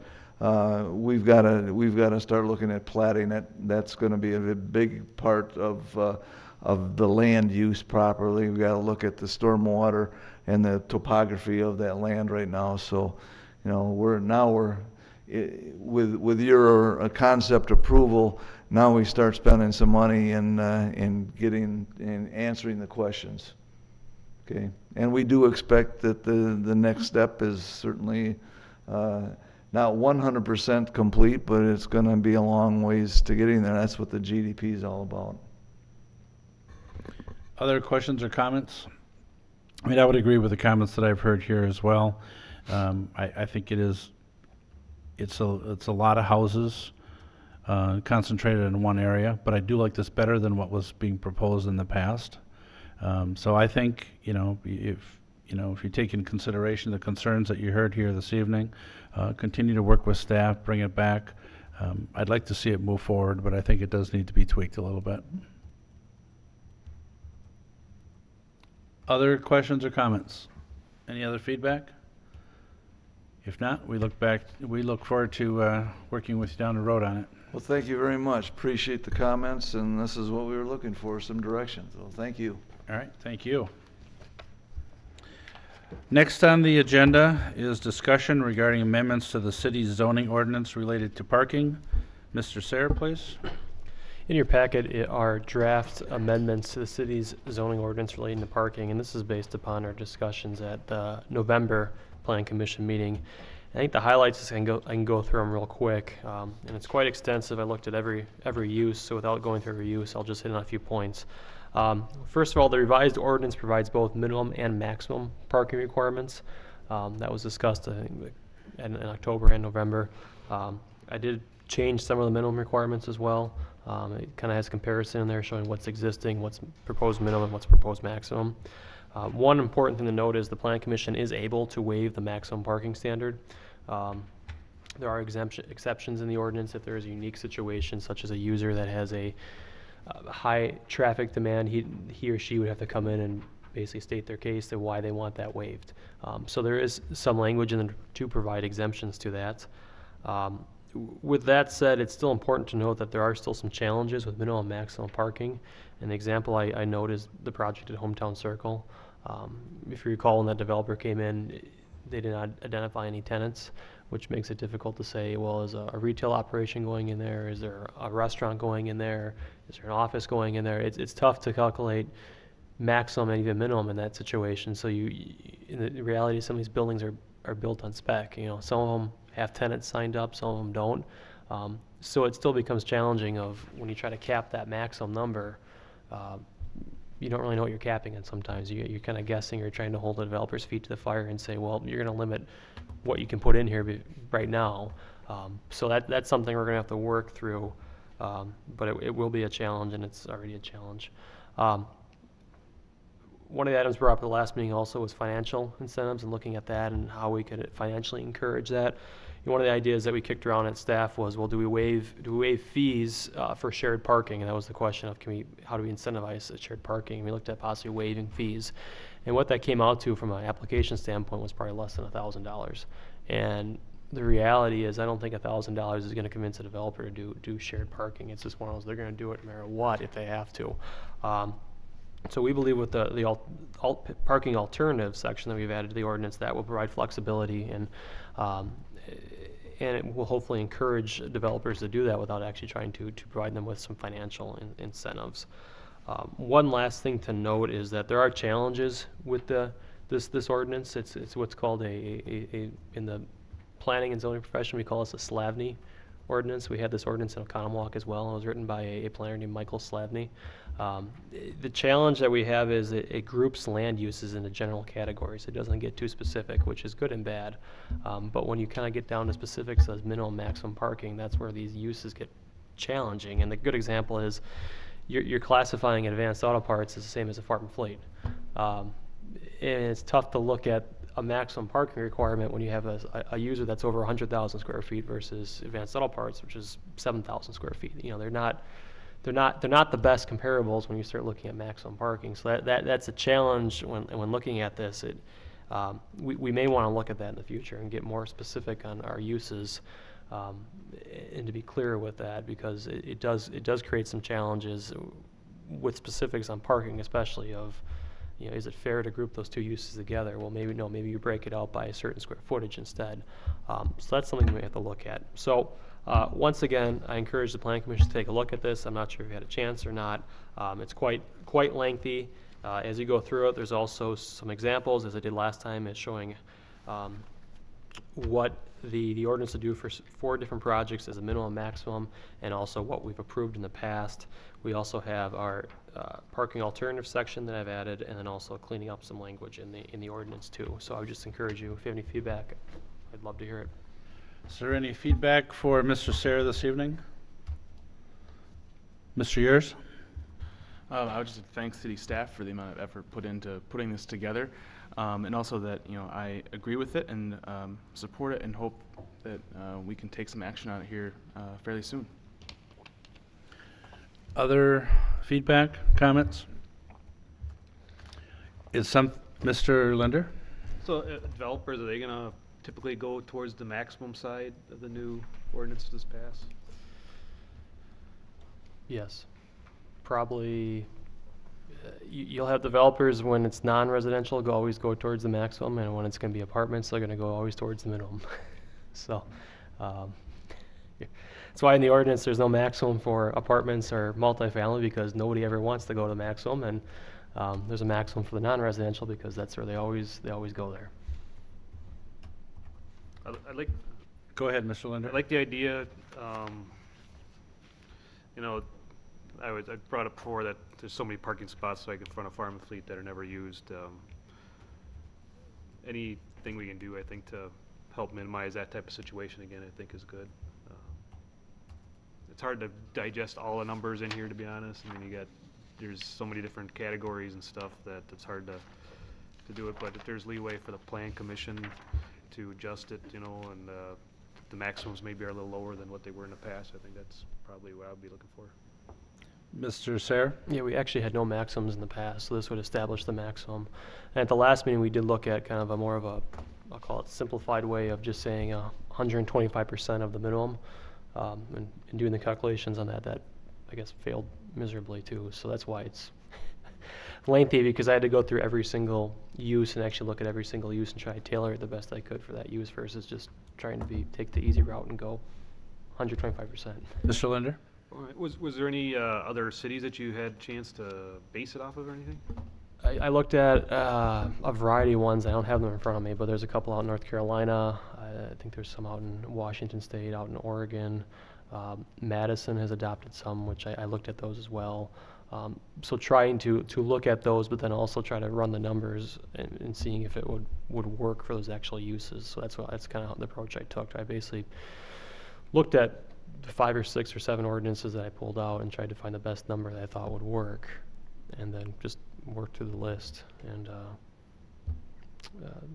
S12: We've got to start looking at platting it. That's going to be a big part of the land use properly. We've got to look at the stormwater and the topography of that land right now. So, you know, we're with your concept approval. Now we start spending some money and answering the questions. Okay, and we do expect that the next step is certainly not 100% complete, but it's going to be a long ways to getting there. That's what the GDP is all about.
S1: Other questions or comments? I mean, I would agree with the comments that I've heard here as well. I think it's a lot of houses concentrated in one area, but I do like this better than what was being proposed in the past. So I think, if you take in consideration the concerns that you heard here this evening, continue to work with staff, bring it back. I'd like to see it move forward, but I think it does need to be tweaked a little bit. Other questions or comments? Any other feedback? If not, we look forward to working with you down the road on it.
S12: Well, thank you very much. Appreciate the comments, and this is what we were looking for, some direction. So thank you.
S1: All right, thank you. Next on the agenda is discussion regarding amendments to the city's zoning ordinance related to parking. Mr. Sayre, please.
S2: In your packet are draft amendments to the city's zoning ordinance relating to parking, and this is based upon our discussions at the November Plan Commission meeting. I think the highlights, I can go through them real quick, and it's quite extensive. I looked at every use, so without going through every use, I'll just hit on a few points. First of all, the revised ordinance provides both minimum and maximum parking requirements. That was discussed, I think, in October and November. I did change some of the minimum requirements as well. It kind of has comparison in there showing what's existing, what's proposed minimum, what's proposed maximum. One important thing to note is the Plan Commission is able to waive the maximum parking standard. There are exceptions in the ordinance if there is a unique situation, such as a user that has a high traffic demand. He or she would have to come in and basically state their case to why they want that waived. So there is some language in there to provide exemptions to that. With that said, it's still important to note that there are still some challenges with minimum and maximum parking. An example I note is the project at Hometown Circle. If you recall, when that developer came in, they did not identify any tenants, which makes it difficult to say, well, is a retail operation going in there? Is there a restaurant going in there? Is there an office going in there? It's tough to calculate maximum and even minimum in that situation. So in the reality, some of these buildings are built on spec. Some of them have tenants signed up, some of them don't. So it still becomes challenging of when you try to cap that maximum number, you don't really know what you're capping at sometimes. You're kind of guessing, or trying to hold the developer's feet to the fire and say, well, you're going to limit what you can put in here right now. So that's something we're going to have to work through, but it will be a challenge, and it's already a challenge. One of the items brought up at the last meeting also was financial incentives and looking at that and how we could financially encourage that. One of the ideas that we kicked around at staff was, well, do we waive fees for shared parking? And that was the question of how do we incentivize shared parking? And we looked at possibly waiving fees. And what that came out to from an application standpoint was probably less than $1,000. And the reality is I don't think $1,000 is going to convince a developer to do shared parking. It's just one of those, they're going to do it no matter what if they have to. So we believe with the parking alternative section that we've added to the ordinance, that will provide flexibility and it will hopefully encourage developers to do that without actually trying to provide them with some financial incentives. One last thing to note is that there are challenges with this ordinance. It's what's called in the planning and zoning profession, we call this a Slavny ordinance. We had this ordinance in Oconomowoc as well. It was written by a planner named Michael Slavny. The challenge that we have is it groups land uses into general categories. It doesn't get too specific, which is good and bad. But when you kind of get down to specifics as minimum, maximum parking, that's where these uses get challenging. And the good example is you're classifying advanced auto parts as the same as a farm and fleet. And it's tough to look at a maximum parking requirement when you have a user that's over 100,000 square feet versus advanced auto parts, which is 7,000 square feet. You know, they're not the best comparables when you start looking at maximum parking. So that's a challenge when looking at this. We may want to look at that in the future and get more specific on our uses, and to be clear with that, because it does create some challenges with specifics on parking, especially of, you know, is it fair to group those two uses together? Well, maybe no, maybe you break it out by a certain square footage instead. So that's something we have to look at. So once again, I encourage the Planning Commission to take a look at this. I'm not sure if you had a chance or not. It's quite lengthy. As you go through it, there's also some examples, as I did last time, as showing what the ordinance would do for 4 different projects as a minimum, maximum, and also what we've approved in the past. We also have our parking alternative section that I've added, and then also cleaning up some language in the ordinance too. So I would just encourage you, if you have any feedback, I'd love to hear it.
S1: Is there any feedback for Mr. Sayre this evening? Mr. Yers?
S8: I would just thank city staff for the amount of effort put into putting this together, and also that, you know, I agree with it and support it, and hope that we can take some action on it here fairly soon.
S1: Other feedback, comments? Mr. Linder?
S5: So developers, are they gonna typically go towards the maximum side of the new ordinance this pass?
S2: Yes. Probably, you'll have developers, when it's non-residential, always go towards the maximum, and when it's going to be apartments, they're going to go always towards the minimum. So that's why in the ordinance there's no maximum for apartments or multifamily, because nobody ever wants to go to the maximum, and there's a maximum for the non-residential because that's where they always go there.
S5: I like.
S1: Go ahead, Mr. Linder.
S5: I like the idea. You know, I brought up before that there's so many parking spots like in front of Farm and Fleet that are never used. Anything we can do, I think, to help minimize that type of situation again, I think is good. It's hard to digest all the numbers in here, to be honest. I mean, there's so many different categories and stuff that it's hard to do it. But if there's leeway for the Plan Commission to adjust it, you know, and the maximums maybe are a little lower than what they were in the past, I think that's probably what I would be looking for.
S1: Mr. Sayre?
S2: Yeah, we actually had no maximums in the past, so this would establish the maximum. And at the last meeting, we did look at kind of a more of a, I'll call it simplified way of just saying 125% of the minimum, and doing the calculations on that I guess failed miserably too. So that's why it's lengthy, because I had to go through every single use and actually look at every single use and try to tailor it the best I could for that use versus just trying to take the easy route and go 125%.
S1: Mr. Linder?
S5: All right. Was there any other cities that you had a chance to base it off of or anything?
S2: I looked at a variety of ones. I don't have them in front of me, but there's a couple out in North Carolina. I think there's some out in Washington State, out in Oregon. Madison has adopted some, which I looked at those as well. So trying to look at those, but then also try to run the numbers and seeing if it would work for those actual uses. So that's kind of the approach I took. I basically looked at the 5 or 6 or 7 ordinances that I pulled out and tried to find the best number that I thought would work, and then just worked through the list and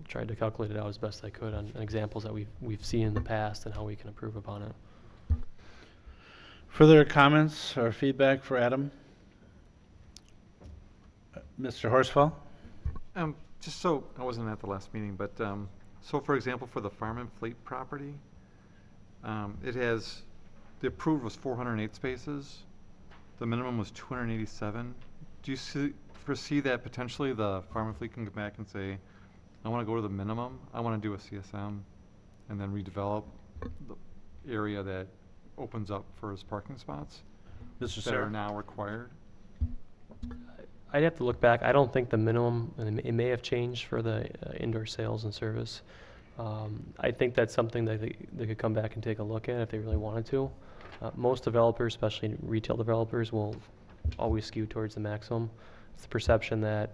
S2: tried to calculate it out as best I could on examples that we've seen in the past and how we can improve upon it.
S1: Further comments or feedback for Adam? Mr. Horsfall?
S4: Just so, I wasn't at the last meeting, but so for example, for the Farm and Fleet property, the approved was 408 spaces. The minimum was 287. Do you foresee that potentially the Farm and Fleet can go back and say, I want to go to the minimum, I want to do a CSM, and then redevelop the area that opens up for his parking spots
S1: Mr.
S4: that
S1: Sayre?
S4: are now required?
S2: I'd have to look back. I don't think the minimum, and it may have changed for the indoor sales and service. I think that's something that they could come back and take a look at if they really wanted to. Most developers, especially retail developers, will always skew towards the maximum. It's the perception that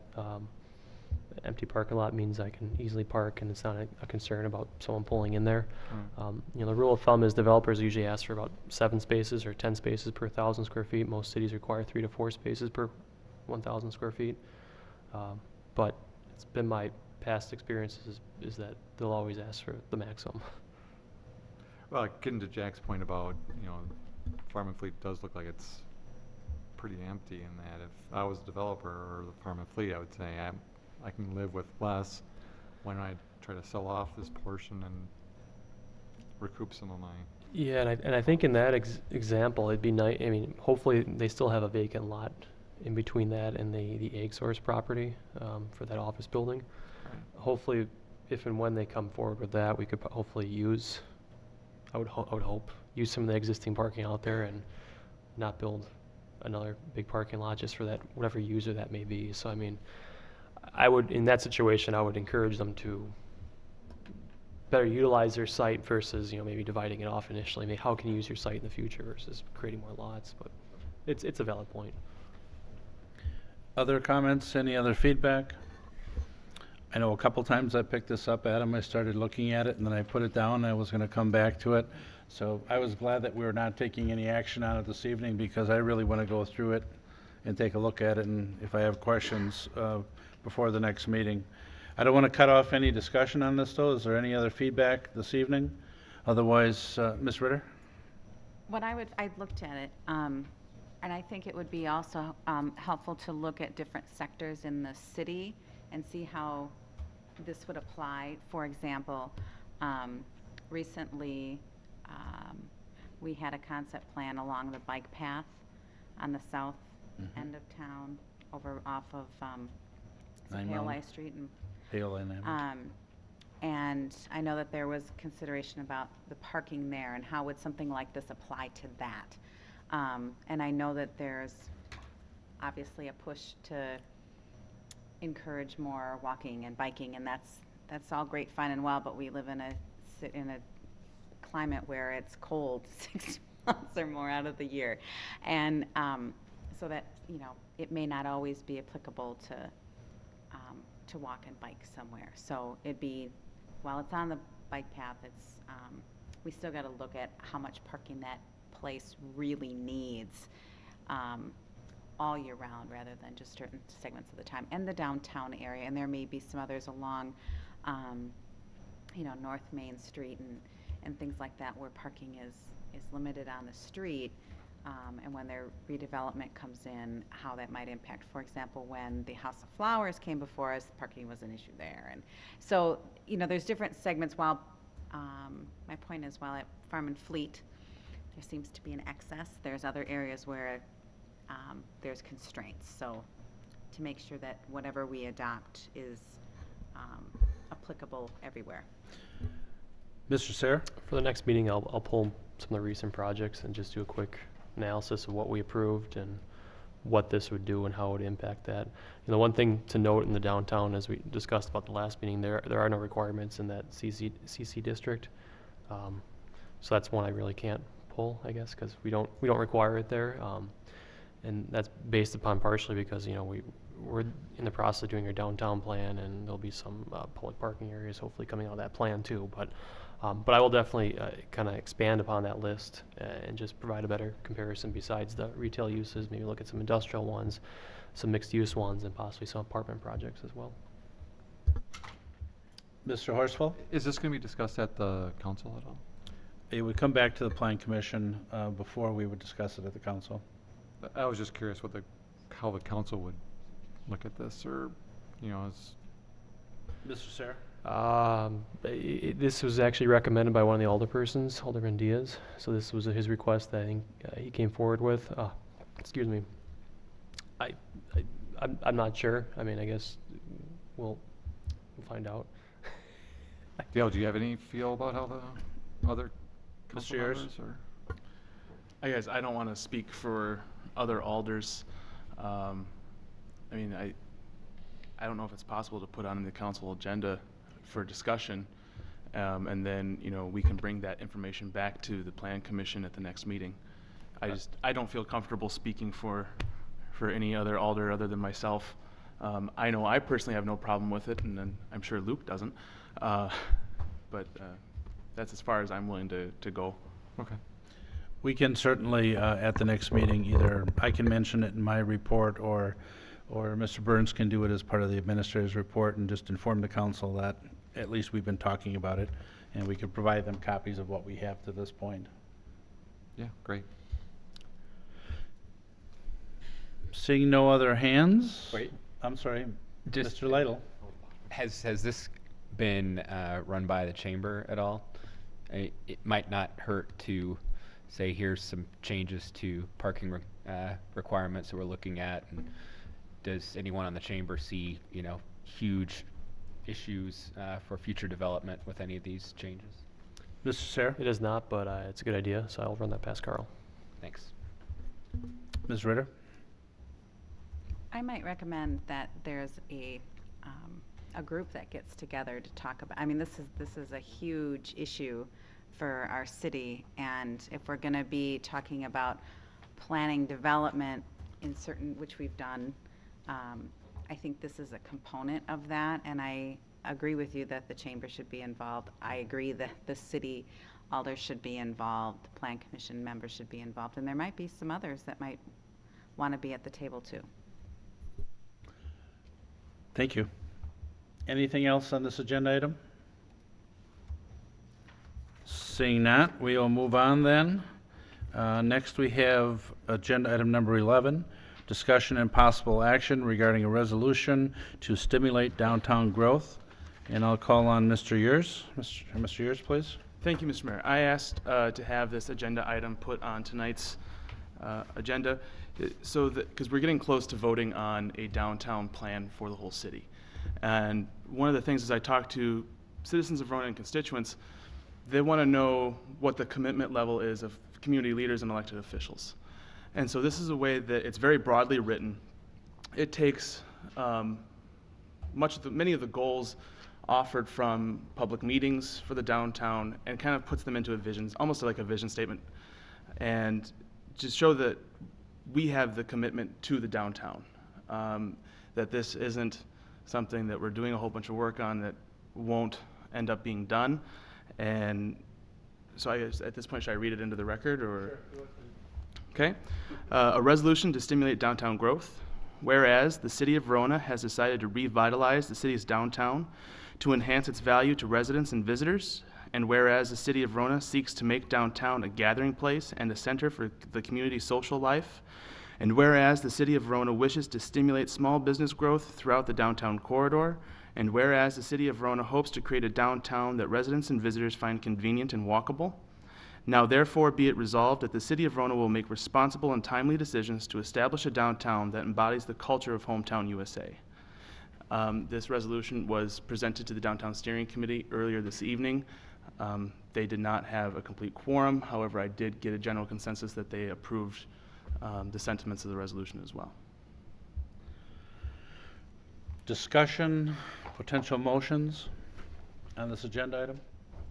S2: Empty parking lot means I can easily park and it's not a concern about someone pulling in there. You know, the rule of thumb is developers usually ask for about 7 spaces or 10 spaces per 1,000 square feet. Most cities require 3 to 4 spaces per 1,000 square feet. But it's been my past experiences is that they'll always ask for the maximum.
S4: Well, getting to Jack's point about, you know, Farm and Fleet does look like it's pretty empty in that. If I was a developer or the Farm and Fleet, I would say I can live with less. Why don't I try to sell off this portion and recoup some of my...
S2: Yeah, and I think in that example, it'd be nice, I mean, hopefully they still have a vacant lot in between that and the Egg Source property for that office building.
S4: Right.
S2: Hopefully, if and when they come forward with that, we could hopefully use, I would hope, use some of the existing parking out there and not build another big parking lot just for that, whatever user that may be. So, I mean, I would, in that situation, I would encourage them to better utilize their site versus, you know, maybe dividing it off initially. Maybe how can you use your site in the future versus creating more lots, but it's a valid point.
S1: Other comments, any other feedback? I know a couple times I picked this up, Adam, I started looking at it and then I put it down, I was gonna come back to it. So I was glad that we were not taking any action on it this evening because I really wanna go through it and take a look at it, and if I have questions, before the next meeting. I don't wanna cut off any discussion on this though. Is there any other feedback this evening? Otherwise, Ms. Ritter?
S9: I looked at it, and I think it would be also helpful to look at different sectors in the city and see how this would apply. For example, recently we had a concept plan along the bike path on the south end of town over off of Hale Street and
S1: Hale and
S9: and I know that there was consideration about the parking there and how would something like this apply to that. And I know that there's obviously a push to encourage more walking and biking, and that's all great, fine and well, but we live in a climate where it's cold 6 months or more out of the year. And so that, you know, it may not always be applicable to walk and bike somewhere. So it'd be, while it's on the bike path, it's we still got to look at how much parking that place really needs all year round rather than just certain segments of the time, and the downtown area. And there may be some others along you know, North Main Street and things like that where parking is limited on the street. And when their redevelopment comes in, how that might impact. For example, when the House of Flowers came before us, parking was an issue there. And so, you know, there's different segments. While my point is, while at Farm and Fleet, there seems to be an excess, there's other areas where there's constraints. So to make sure that whatever we adopt is applicable everywhere.
S1: Mr. Sayre? For
S2: the next meeting, I'll pull some of the recent projects and just do a quick analysis of what we approved and what this would do and how it would impact that. You know, one thing to note in the downtown, as we discussed about the last meeting, there are no requirements in that CC district. So that's one I really can't pull, I guess, because we don't require it there. And that's based upon partially because, you know, we're in the process of doing our downtown plan, and there'll be some public parking areas hopefully coming out of that plan too. But I will definitely kind of expand upon that list and just provide a better comparison besides the retail uses, maybe look at some industrial ones, some mixed-use ones, and possibly some apartment projects as well.
S1: Mr. Horsfall?
S4: Is this going to be discussed at the council at all?
S1: It would come back to the Plan Commission before we would discuss it at the council.
S4: I was just curious how the council would look at this, or, you know, as...
S1: Mr. Sayre?
S2: This was actually recommended by one of the alderpersons, Alderman Diaz. So this was his request that I think he came forward with. Excuse me. I'm not sure. I mean, I guess we'll find out.
S4: Dale, do you have any feel about how the other council
S1: Mr. Ayers?
S4: members are?
S8: I guess I don't want to speak for other alders. I mean, I don't know if it's possible to put on the council agenda for discussion, and then, you know, we can bring that information back to the Plan Commission at the next meeting. I don't feel comfortable speaking for any other alder other than myself I know I personally have no problem with it, and then I'm sure Luke doesn't. But that's as far as I'm willing to go.
S4: Okay.
S1: We can certainly, at the next meeting, either I can mention it in my report, or Mr. Burns can do it as part of the administrator's report and just inform the council that at least we've been talking about it, and we could provide them copies of what we have to this point.
S4: Yeah, great.
S1: Seeing no other hands?
S3: Wait.
S1: I'm sorry,
S3: Just-
S1: Mr. Lytle.
S3: Has this been run by the chamber at all? It might not hurt to say, here's some changes to parking requirements that we're looking at. And does anyone on the chamber see, huge issues for future development with any of these changes?
S1: Mr. Sarah?
S2: It is not, but it's a good idea, so I'll run that past Carl.
S3: Thanks.
S1: Ms. Ritter?
S9: I might recommend that there's a group that gets together to talk about, this is a huge issue for our city, and if we're gonna be talking about planning development in certain, which we've done, I think this is a component of that, and I agree with you that the chamber should be involved. I agree that the city alders should be involved, the plan commission members should be involved, and there might be some others that might wanna be at the table too.
S1: Thank you. Anything else on this agenda item? Seeing that, we will move on then. Next, we have agenda item number 11, discussion and possible action regarding a resolution to stimulate downtown growth. And I'll call on Mr. Yurs. Mr. Yurs, please.
S8: Thank you, Mr. Mayor. I asked to have this agenda item put on tonight's agenda because we're getting close to voting on a downtown plan for the whole city. And one of the things as I talk to citizens of Verona and constituents, they want to know what the commitment level is of community leaders and elected officials. And so this is a way that it's very broadly written. It takes many of the goals offered from public meetings for the downtown and kind of puts them into a vision, almost like a vision statement, and just show that we have the commitment to the downtown, that this isn't something that we're doing a whole bunch of work on that won't end up being done. And so I guess at this point, should I read it into the record, or? Sure. Okay. A resolution to stimulate downtown growth. Whereas the city of Verona has decided to revitalize the city's downtown to enhance its value to residents and visitors, and whereas the city of Verona seeks to make downtown a gathering place and a center for the community's social life, and whereas the city of Verona wishes to stimulate small business growth throughout the downtown corridor, and whereas the city of Verona hopes to create a downtown that residents and visitors find convenient and walkable, now therefore be it resolved that the city of Verona will make responsible and timely decisions to establish a downtown that embodies the culture of Hometown USA. This resolution was presented to the Downtown Steering Committee earlier this evening. They did not have a complete quorum. However, I did get a general consensus that they approved the sentiments of the resolution as well.
S1: Discussion, potential motions on this agenda item?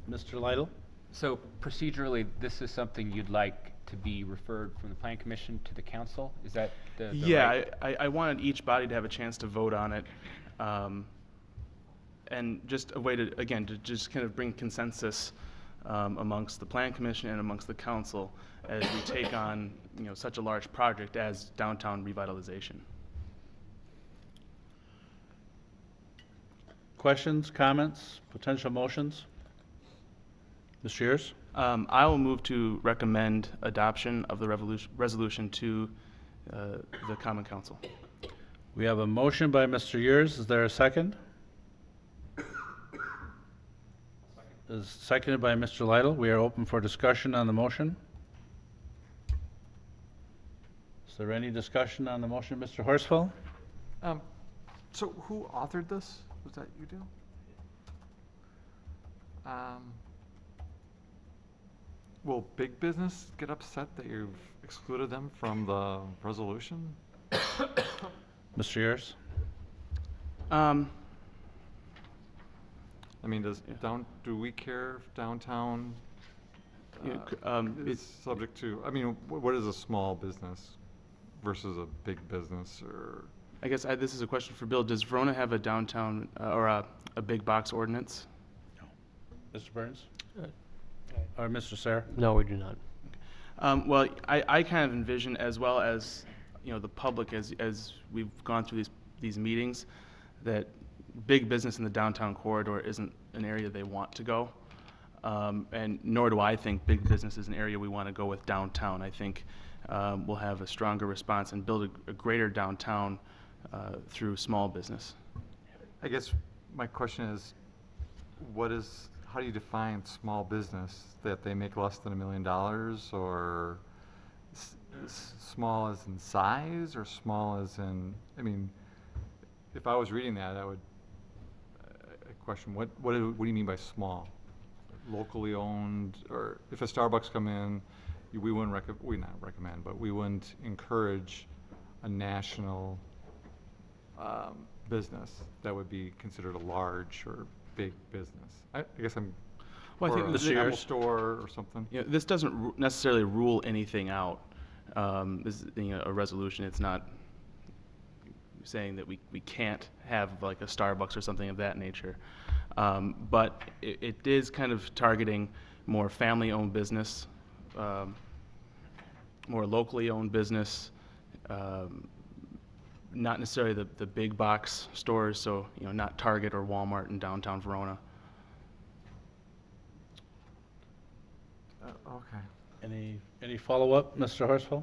S1: Mr. Lytle?
S3: So procedurally, this is something you'd like to be referred from the Plan Commission to the council? Is that the
S8: Yeah,
S3: right?
S8: I wanted each body to have a chance to vote on it. And just a way to, again, to just kind of bring consensus amongst the Plan Commission and amongst the council as we take on, such a large project as downtown revitalization.
S1: Questions, comments, potential motions? Mr. Yurs?
S8: I will move to recommend adoption of the resolution to the Common Council.
S1: We have a motion by Mr. Yurs. Is there a second? Is seconded by Mr. Lytle. We are open for discussion on the motion. Is there any discussion on the motion, Mr. Horsfall?
S4: So who authored this? Was that you, Dale? Will big business get upset that you've excluded them from the resolution?
S1: Mr. Yurs?
S4: I mean, do we care if downtown is subject to, what is a small business versus a big business, or?
S8: I guess this is a question for Bill. Does Verona have a downtown or a big box ordinance?
S1: Mr. Burns? Or Mr. Sarah?
S2: No, we do not.
S8: Well, I kind of envision, as well as the public, as we've gone through these meetings, that big business in the downtown corridor isn't an area they want to go, and nor do I think big business is an area we want to go with downtown. I think we'll have a stronger response and build a greater downtown through small business.
S4: I guess my question is, how do you define small business? That they make less than $1 million, or small as in size, or small as in, I mean, if I was reading that, I would question, what do you mean by small? Locally owned, or if a Starbucks come in, we wouldn't not recommend, but we wouldn't encourage a national business that would be considered a large or big business. I guess I'm,
S8: Well, I
S4: or
S8: think
S4: a
S8: this
S4: Apple store or something.
S8: This doesn't necessarily rule anything out. This is a resolution. It's not saying that we can't have like a Starbucks or something of that nature. But it is kind of targeting more family-owned business, more locally owned business, not necessarily the big box stores, so not Target or Walmart in downtown Verona.
S4: Okay.
S1: Any follow-up, Mr. Horsfall?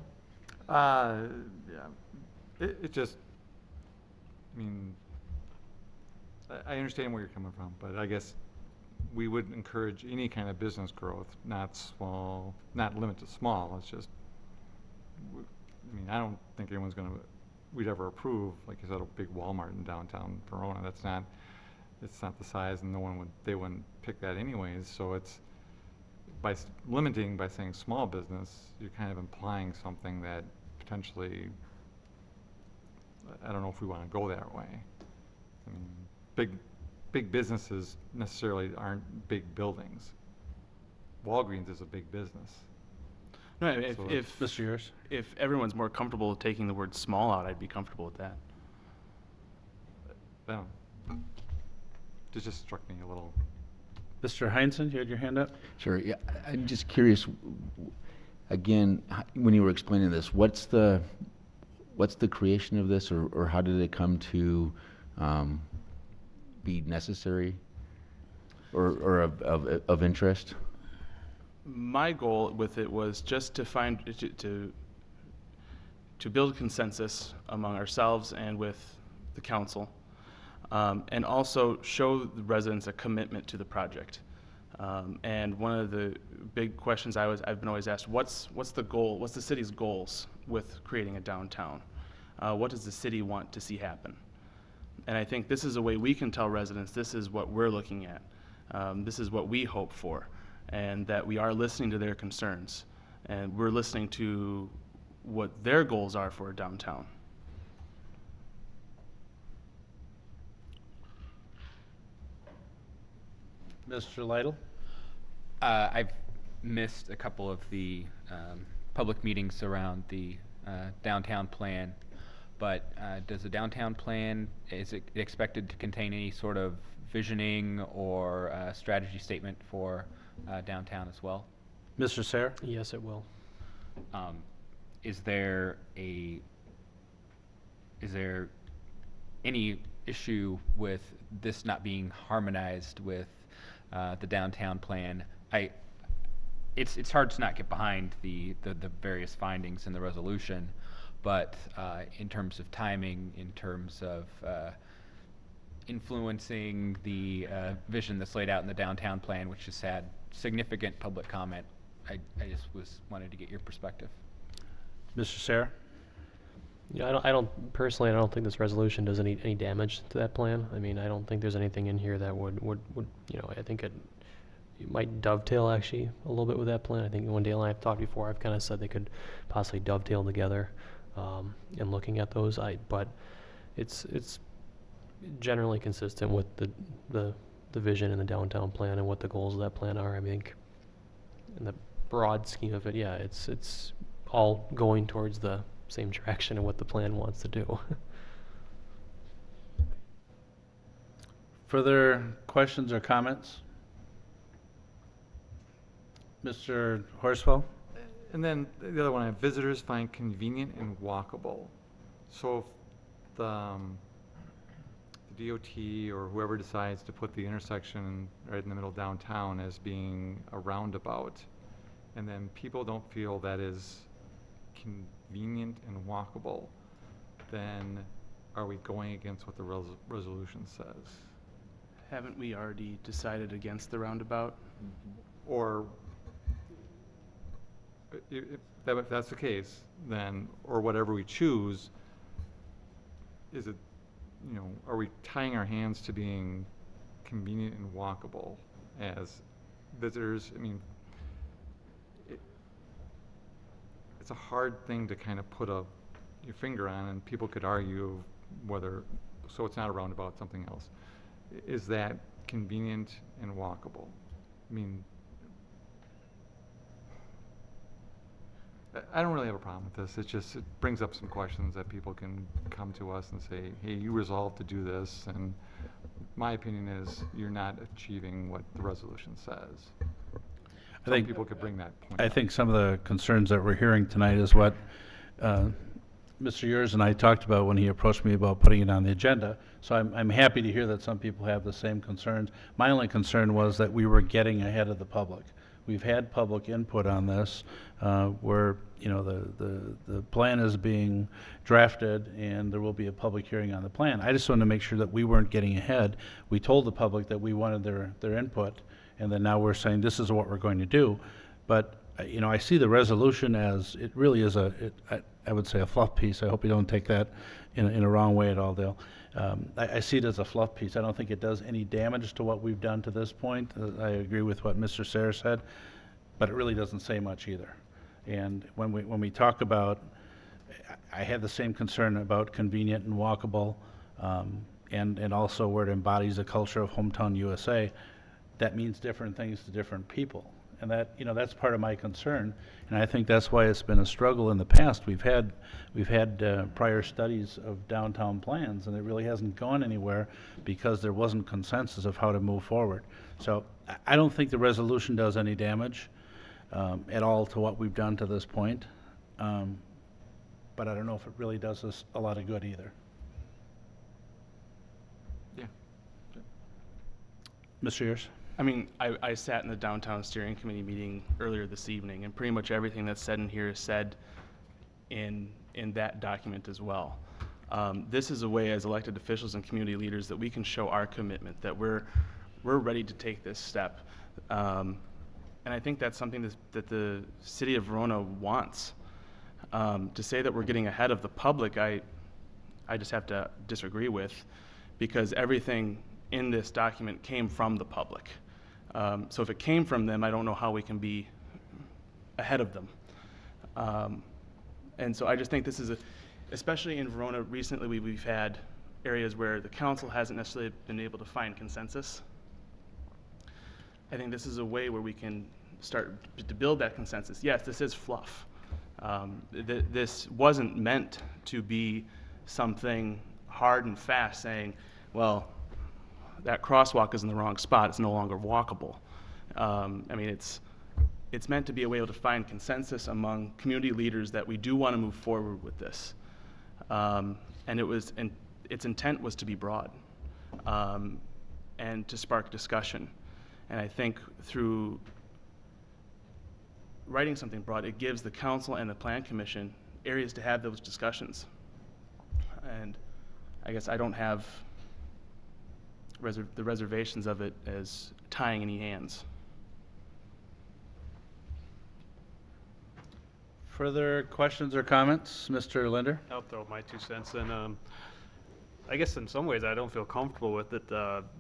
S4: Yeah. It just, I mean, I understand where you're coming from, but I guess we would encourage any kind of business growth, not small, not limited to small. It's just, I mean, I don't think anyone's we'd ever approve, like you said, a big Walmart in downtown Verona. It's not the size, and they wouldn't pick that anyways. So it's, by limiting, by saying small business, you're kind of implying something that potentially, I don't know if we want to go that way. I mean, big businesses necessarily aren't big buildings. Walgreens is a big business.
S8: No, if,
S4: So
S8: if
S1: Mr. Yours?
S8: if everyone's more comfortable taking the word small out, I'd be comfortable with that.
S4: It just struck me a little.
S1: Mr. Heinzen, you had your hand up?
S11: Sure, yeah, I'm just curious, again, when you were explaining this, what's the creation of this, or how did it come to be necessary or of interest?
S8: My goal with it was just to find, to build consensus among ourselves and with the council, and also show the residents a commitment to the project. And one of the big questions I've been always asked, what's the goal, what's the city's goals with creating a downtown? What does the city want to see happen? And I think this is a way we can tell residents this is what we're looking at. This is what we hope for, and that we are listening to their concerns, and we're listening to what their goals are for a downtown.
S1: Mr. Lytle?
S3: I've missed a couple of the public meetings around the downtown plan, but does the downtown plan, is it expected to contain any sort of visioning or strategy statement for downtown as well?
S1: Mr. Sayre?
S2: Yes, it will.
S3: Is there any issue with this not being harmonized with the downtown plan? It's hard to not get behind the various findings in the resolution, but in terms of timing, in terms of influencing the vision that's laid out in the downtown plan, which has had significant public comment, I just wanted to get your perspective.
S1: Mr. Sayre?
S2: Yeah, I don't personally, I don't think this resolution does any damage to that plan. I mean, I don't think there's anything in here that would I think it might dovetail actually a little bit with that plan. I think when Dale and I have talked before, I've kind of said they could possibly dovetail together in looking at those. But it's generally consistent with the vision in the downtown plan and what the goals of that plan are. I think in the broad scheme of it, yeah, it's all going towards the same direction of what the plan wants to do.
S1: Further questions or comments? Mr. Horsfeld?
S4: And then the other one, I have visitors find convenient and walkable. So if the DOT or whoever decides to put the intersection right in the middle of downtown as being a roundabout, and then people don't feel that is convenient and walkable, then are we going against what the resolution says?
S8: Haven't we already decided against the roundabout?
S4: Or if that's the case, then, or whatever we choose, is it, you know, are we tying our hands to being convenient and walkable as visitors? I mean, it's a hard thing to kind of put your finger on, and people could argue whether, so it's not a roundabout, something else. Is that convenient and walkable? I mean, I don't really have a problem with this. It brings up some questions that people can come to us and say, hey, you resolved to do this, and my opinion is you're not achieving what the resolution says. Some people could bring that point
S1: I
S4: up.
S1: think some of the concerns that we're hearing tonight is what Mr. Yurs and I talked about when he approached me about putting it on the agenda. So I'm happy to hear that some people have the same concerns. My only concern was that we were getting ahead of the public. We've had public input on this, where, you know, the plan is being drafted and there will be a public hearing on the plan. I just wanted to make sure that we weren't getting ahead. We told the public that we wanted their input, and then now we're saying this is what we're going to do. But, you know, I see the resolution as, it really is I would say a fluff piece. I hope you don't take that in a wrong way at all, Dale. I see it as a fluff piece. I don't think it does any damage to what we've done to this point. I agree with what Mr. Sayre said, but it really doesn't say much either. And when we talk about, I had the same concern about convenient and walkable, and also where it embodies the culture of Hometown USA. That means different things to different people. And that, you know, that's part of my concern, and I think that's why it's been a struggle in the past. We've had prior studies of downtown plans, and it really hasn't gone anywhere because there wasn't consensus of how to move forward. So I don't think the resolution does any damage at all to what we've done to this point, but I don't know if it really does us a lot of good either.
S4: Yeah.
S1: Mr. Yurs?
S8: I mean, I sat in the downtown steering committee meeting earlier this evening, and pretty much everything that's said in here is said in that document as well. This is a way as elected officials and community leaders that we can show our commitment, that we're ready to take this step. And I think that's something that the city of Verona wants. To say that we're getting ahead of the public, I just have to disagree with, because everything in this document came from the public. So if it came from them, I don't know how we can be ahead of them. And so I just think this is especially in Verona recently, we've had areas where the council hasn't necessarily been able to find consensus. I think this is a way where we can start to build that consensus. Yes, this is fluff. This wasn't meant to be something hard and fast saying, well, that crosswalk is in the wrong spot, it's no longer walkable. I mean, it's meant to be a way to find consensus among community leaders that we do want to move forward with this. And its intent was to be broad and to spark discussion. And I think through writing something broad, it gives the council and the plan commission areas to have those discussions. And I guess I don't have the reservations of it as tying any hands.
S1: Further questions or comments? Mr. Linder?
S5: I'll throw my 2 cents in. I guess in some ways I don't feel comfortable with it.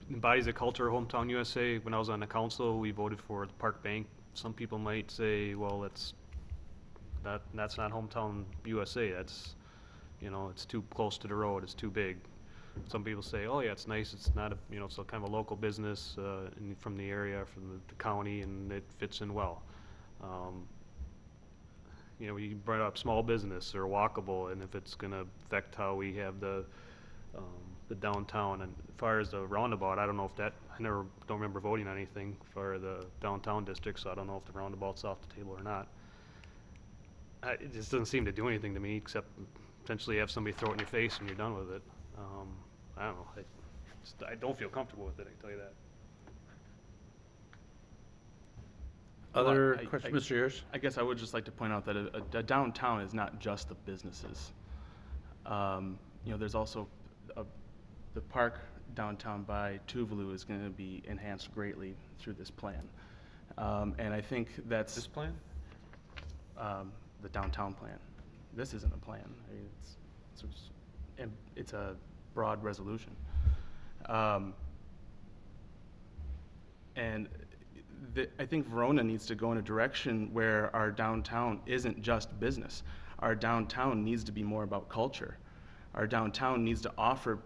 S5: Embodies the culture of Hometown USA. When I was on the council, we voted for the Park Bank. Some people might say, well, that's not Hometown USA. That's, you know, it's too close to the road. It's too big. Some people say, oh yeah, it's nice. It's not it's a kind of a local business from the area, from the county, and it fits in well. You know, you brought up small business or walkable, and if it's going to affect how we have the the downtown. And as far as the roundabout, I don't know if that, don't remember voting on anything for the downtown district, so I don't know if the roundabout's off the table or not. It just doesn't seem to do anything to me, except potentially have somebody throw it in your face and you're done with it. I don't know. I don't feel comfortable with it, I can tell you that.
S1: Other
S8: Well,
S1: questions, Mr. Ayers?
S8: I guess I would just like to point out that a downtown is not just the businesses. There's also the park downtown by Tuvalu is going to be enhanced greatly through this plan. And I think that's...
S5: This plan?
S8: The downtown plan. This isn't a plan. I mean, it's a broad resolution. And I think Verona needs to go in a direction where our downtown isn't just business. Our downtown needs to be more about culture. Our downtown needs to offer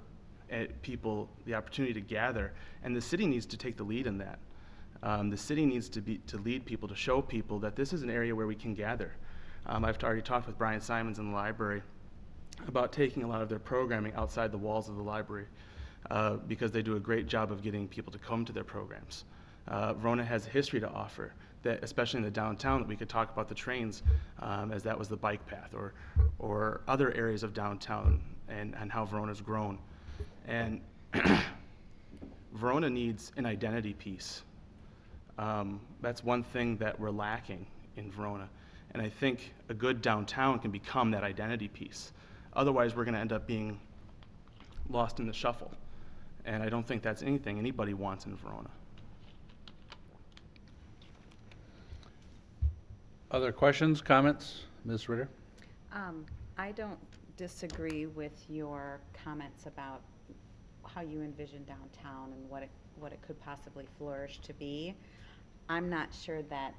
S8: people the opportunity to gather, and the city needs to take the lead in that. The city needs to lead people, to show people that this is an area where we can gather. I've already talked with Brian Simons in the library about taking a lot of their programming outside the walls of the library because they do a great job of getting people to come to their programs. Verona has a history to offer, that especially in the downtown, that we could talk about the trains as that was the bike path, or other areas of downtown and how Verona's grown. And Verona needs an identity piece. That's one thing that we're lacking in Verona. And I think a good downtown can become that identity piece. Otherwise, we're going to end up being lost in the shuffle. And I don't think that's anything anybody wants in Verona.
S1: Other questions, comments? Ms. Ritter?
S9: I don't disagree with your comments about how you envision downtown and what it could possibly flourish to be. I'm not sure that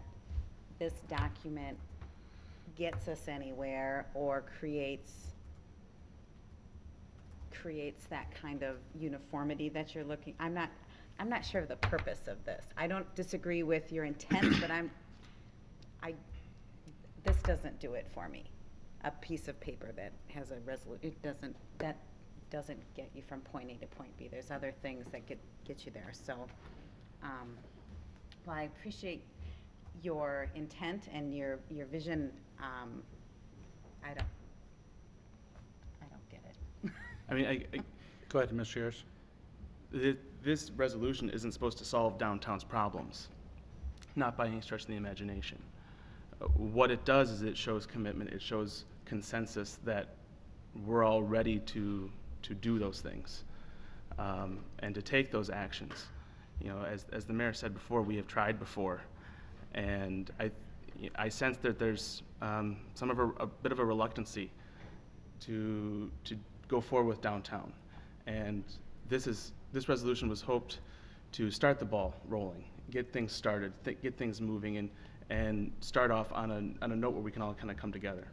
S9: this document gets us anywhere or creates that kind of uniformity that you're looking. I'm not sure of the purpose of this. I don't disagree with your intent, but this doesn't do it for me. A piece of paper that has a resolution, that doesn't get you from point A to point B. There's other things that get you there. So, while I appreciate your intent and your vision, I don't get it.
S8: I mean,
S1: Go ahead, Mr. Ayers.
S8: This resolution isn't supposed to solve downtown's problems, not by any stretch of the imagination. What it does is it shows commitment, it shows consensus that we're all ready to do those things and to take those actions. You know, as the mayor said before, we have tried before, and I sense that there's a bit of a reluctancy to go forward with downtown, and this resolution was hoped to start the ball rolling, get things started, get things moving, and start off on a note where we can all kind of come together.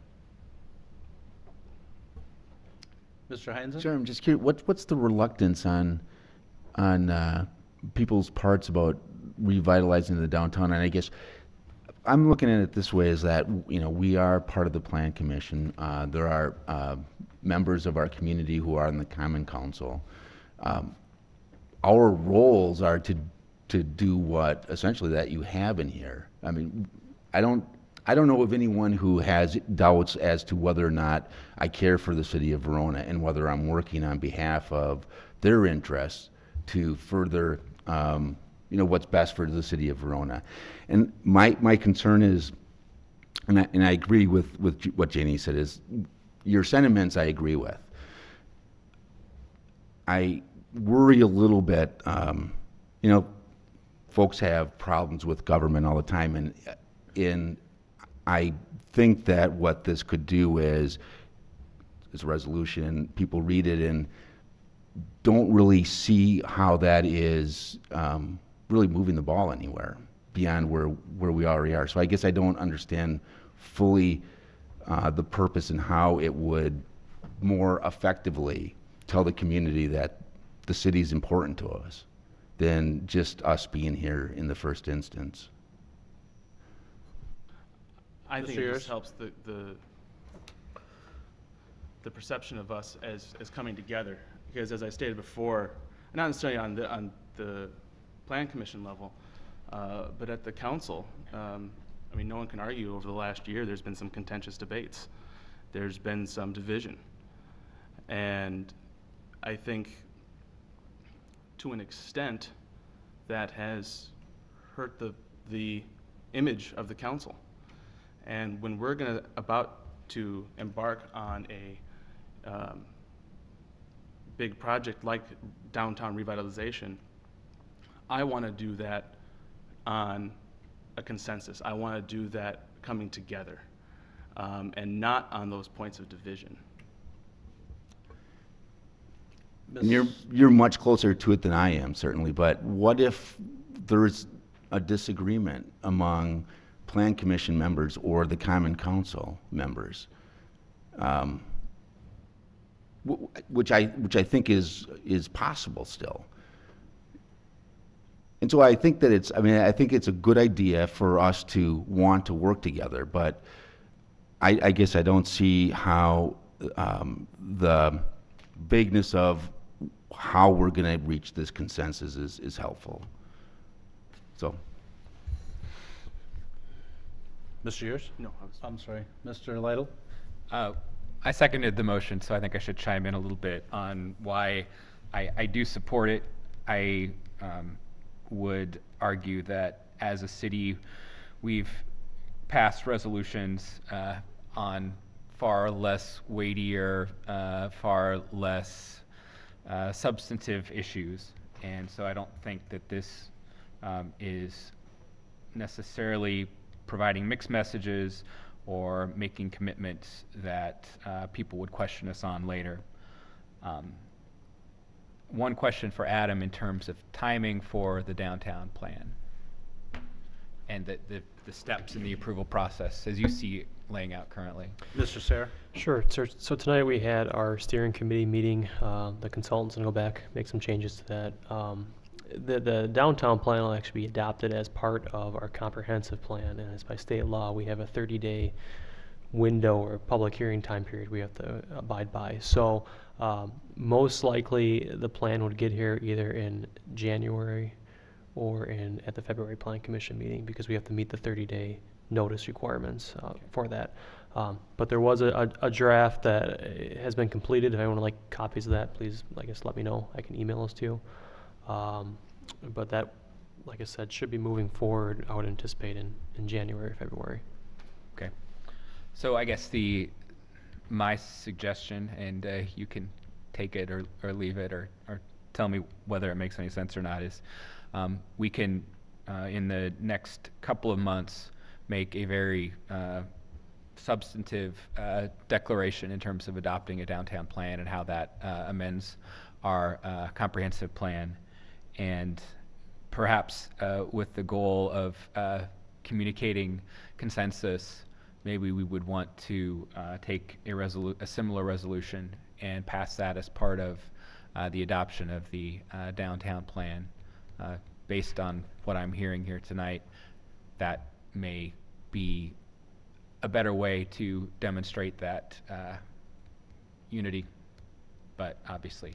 S1: Mr. Heinzen?
S11: Sure, I'm just curious, what's the reluctance on people's parts about revitalizing the downtown? And I guess I'm looking at it this way, is that, you know, we are part of the Plan Commission. There are members of our community who are in the Common Council. Our roles are to do what essentially that you have in here. I mean, I don't know of anyone who has doubts as to whether or not I care for the city of Verona and whether I'm working on behalf of their interests to further, what's best for the city of Verona. And my concern is, and I agree with what Janie said, is your sentiments I agree with. I worry a little bit, folks have problems with government all the time, and I think that what this could do is a resolution, people read it and don't really see how that is really moving the ball anywhere beyond where we already are. So I guess I don't understand fully the purpose and how it would more effectively tell the community that the city is important to us than just us being here in the first instance.
S8: I think
S1: Mr.
S8: it
S1: Ayers?
S8: just helps the perception of us as coming together, because as I stated before, not necessarily on the plan commission level, but at the council, I mean, no one can argue over the last year there's been some contentious debates. There's been some division. And I think to an extent that has hurt the image of the council. And when we're about to embark on a big project like downtown revitalization, I want to do that on a consensus. I want to do that coming together, and not on those points of division.
S11: And you're much closer to it than I am, certainly, but what if there's a disagreement among Plan Commission members or the Common Council members? Which I think is possible still. And so I think that I think it's a good idea for us to want to work together, but I guess I don't see how the vagueness of how we're going to reach this consensus is helpful. So.
S1: Mr. Years?
S8: No,
S1: I'm sorry. Mr. Lytle?
S3: I seconded the motion, so I think I should chime in a little bit on why I do support it. I would argue that as a city, we've passed resolutions on far less weightier, far less substantive issues. And so I don't think that this is necessarily providing mixed messages or making commitments that people would question us on later. One question for Adam in terms of timing for the downtown plan and the steps in the approval process as you see it laying out currently.
S1: Mr. Sayre?
S2: Sure. So tonight we had our steering committee meeting. The consultants will go back, make some changes to that. The downtown plan will actually be adopted as part of our comprehensive plan, and as by state law, we have a 30-day window or public hearing time period we have to abide by. So most likely the plan would get here either in January or at the February Plan Commission meeting, because we have to meet the 30-day notice requirements for that. But there was a draft that has been completed. If anyone would like copies of that, please, I guess, let me know. I can email those to you. But that, like I said, should be moving forward, I would anticipate, in January or February.
S3: Okay. So I guess my suggestion, and you can take it or leave it or tell me whether it makes any sense or not, is we can, in the next couple of months, make a very substantive declaration in terms of adopting a downtown plan and how that amends our comprehensive plan, and perhaps with the goal of communicating consensus, maybe we would want to take a similar resolution and pass that as part of the adoption of the downtown plan. Based on what I'm hearing here tonight, that may be a better way to demonstrate that unity, but obviously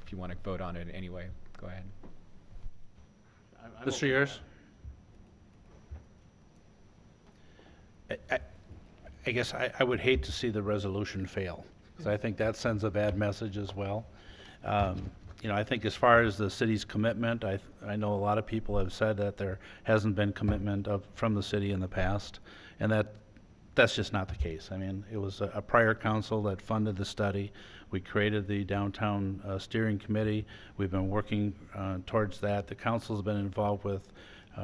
S3: if you want to vote on it anyway, go ahead.
S1: Mr. Years? I guess I would hate to see the resolution fail, because I think that sends a bad message as well. I think as far as the city's commitment, I know a lot of people have said that there hasn't been commitment from the city in the past, and that's just not the case. I mean, it was a prior council that funded the study. We created the downtown steering committee. We've been working towards that. The council's been involved with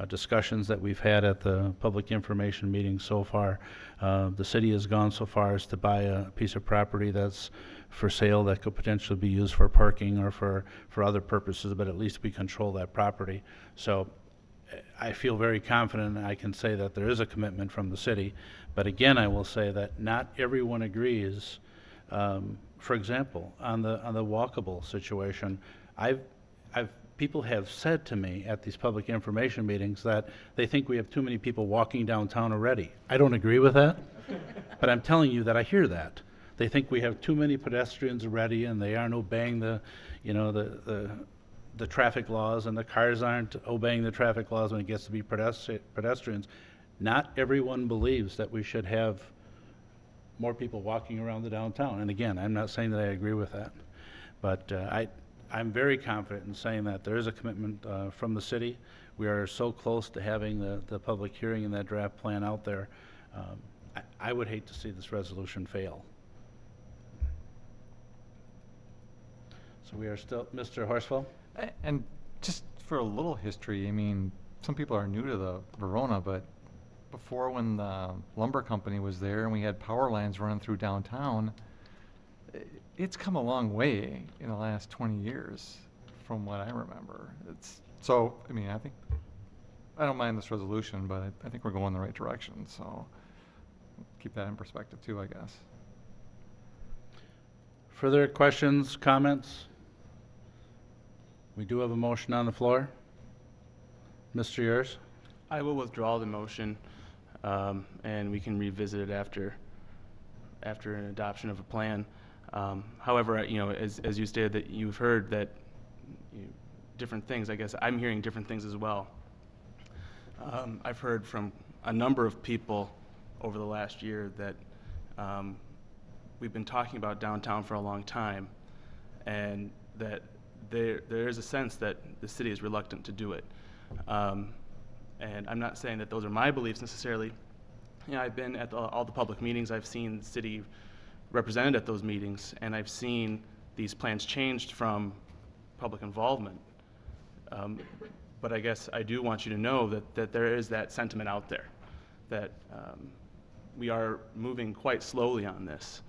S1: discussions that we've had at the public information meeting so far. The city has gone so far as to buy a piece of property that's for sale that could potentially be used for parking or for other purposes, but at least we control that property. So I feel very confident I can say that there is a commitment from the city. But again, I will say that not everyone agrees. For example, on the walkable situation, people have said to me at these public information meetings that they think we have too many people walking downtown already. I don't agree with that, but I'm telling you that I hear that. they think we have too many pedestrians already, and they aren't obeying the, you know, the traffic laws, and the cars aren't obeying the traffic laws when it gets to be pedestrians. Not everyone believes that we should have more people walking around the downtown. And again, I'm not saying that I agree with that, but I'm very confident in saying that there is a commitment from the city. We are so close to having the public hearing and that draft plan out there. I would hate to see this resolution fail. So we are still, Mr. Horsfeld?
S4: And just for a little history, I mean, some people are new to the Verona, but before, when the lumber company was there and we had power lines running through downtown, it's come a long way in the last 20 years from what I remember. So, I mean, I don't mind this resolution, but I think we're going in the right direction, so keep that in perspective too, I guess.
S1: Further questions, comments? We do have a motion on the floor. Mr. Yurs?
S8: I will withdraw the motion, and we can revisit it after an adoption of a plan. However, you know, as you stated that you've heard that different things, I guess I'm hearing different things as well. I've heard from a number of people over the last year that we've been talking about downtown for a long time, and that there is a sense that the city is reluctant to do it. And I'm not saying that those are my beliefs necessarily. You know, I've been at all the public meetings. I've seen the city represented at those meetings, and I've seen these plans changed from public involvement. But I guess I do want you to know that there is that sentiment out there, that we are moving quite slowly on this.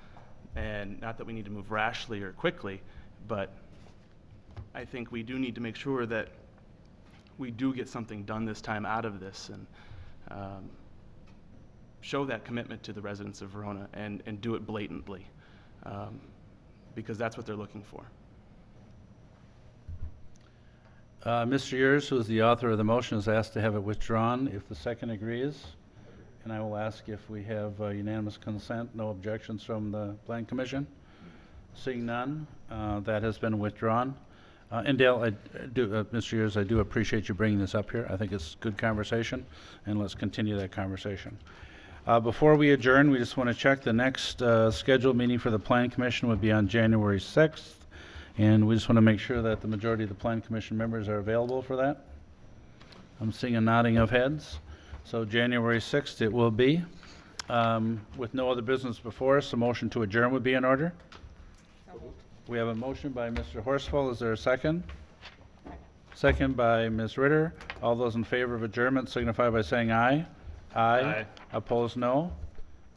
S8: And not that we need to move rashly or quickly, but I think we do need to make sure that we do get something done this time out of this, and show that commitment to the residents of Verona, and do it blatantly, because that's what they're looking for.
S1: Mr. Yurs, who is the author of the motion, is asked to have it withdrawn if the second agrees. And I will ask if we have unanimous consent, no objections from the Plan Commission. Seeing none, that has been withdrawn. And Dale, Mr. Yurs, I do appreciate you bringing this up here. I think it's good conversation, and let's continue that conversation. Before we adjourn, we just want to check the next scheduled meeting for the Plan Commission would be on January 6th. And we just want to make sure that the majority of the Plan Commission members are available for that. I'm seeing a nodding of heads. So January 6th it will be. With no other business before us, a motion to adjourn would be in order. We have a motion by Mr. Horsfall. Is there a second? Second by Ms. Ritter. All those in favor of adjournment signify by saying aye. Aye. Opposed, no.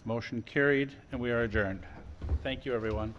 S1: Motion carried, and we are adjourned. Thank you, everyone.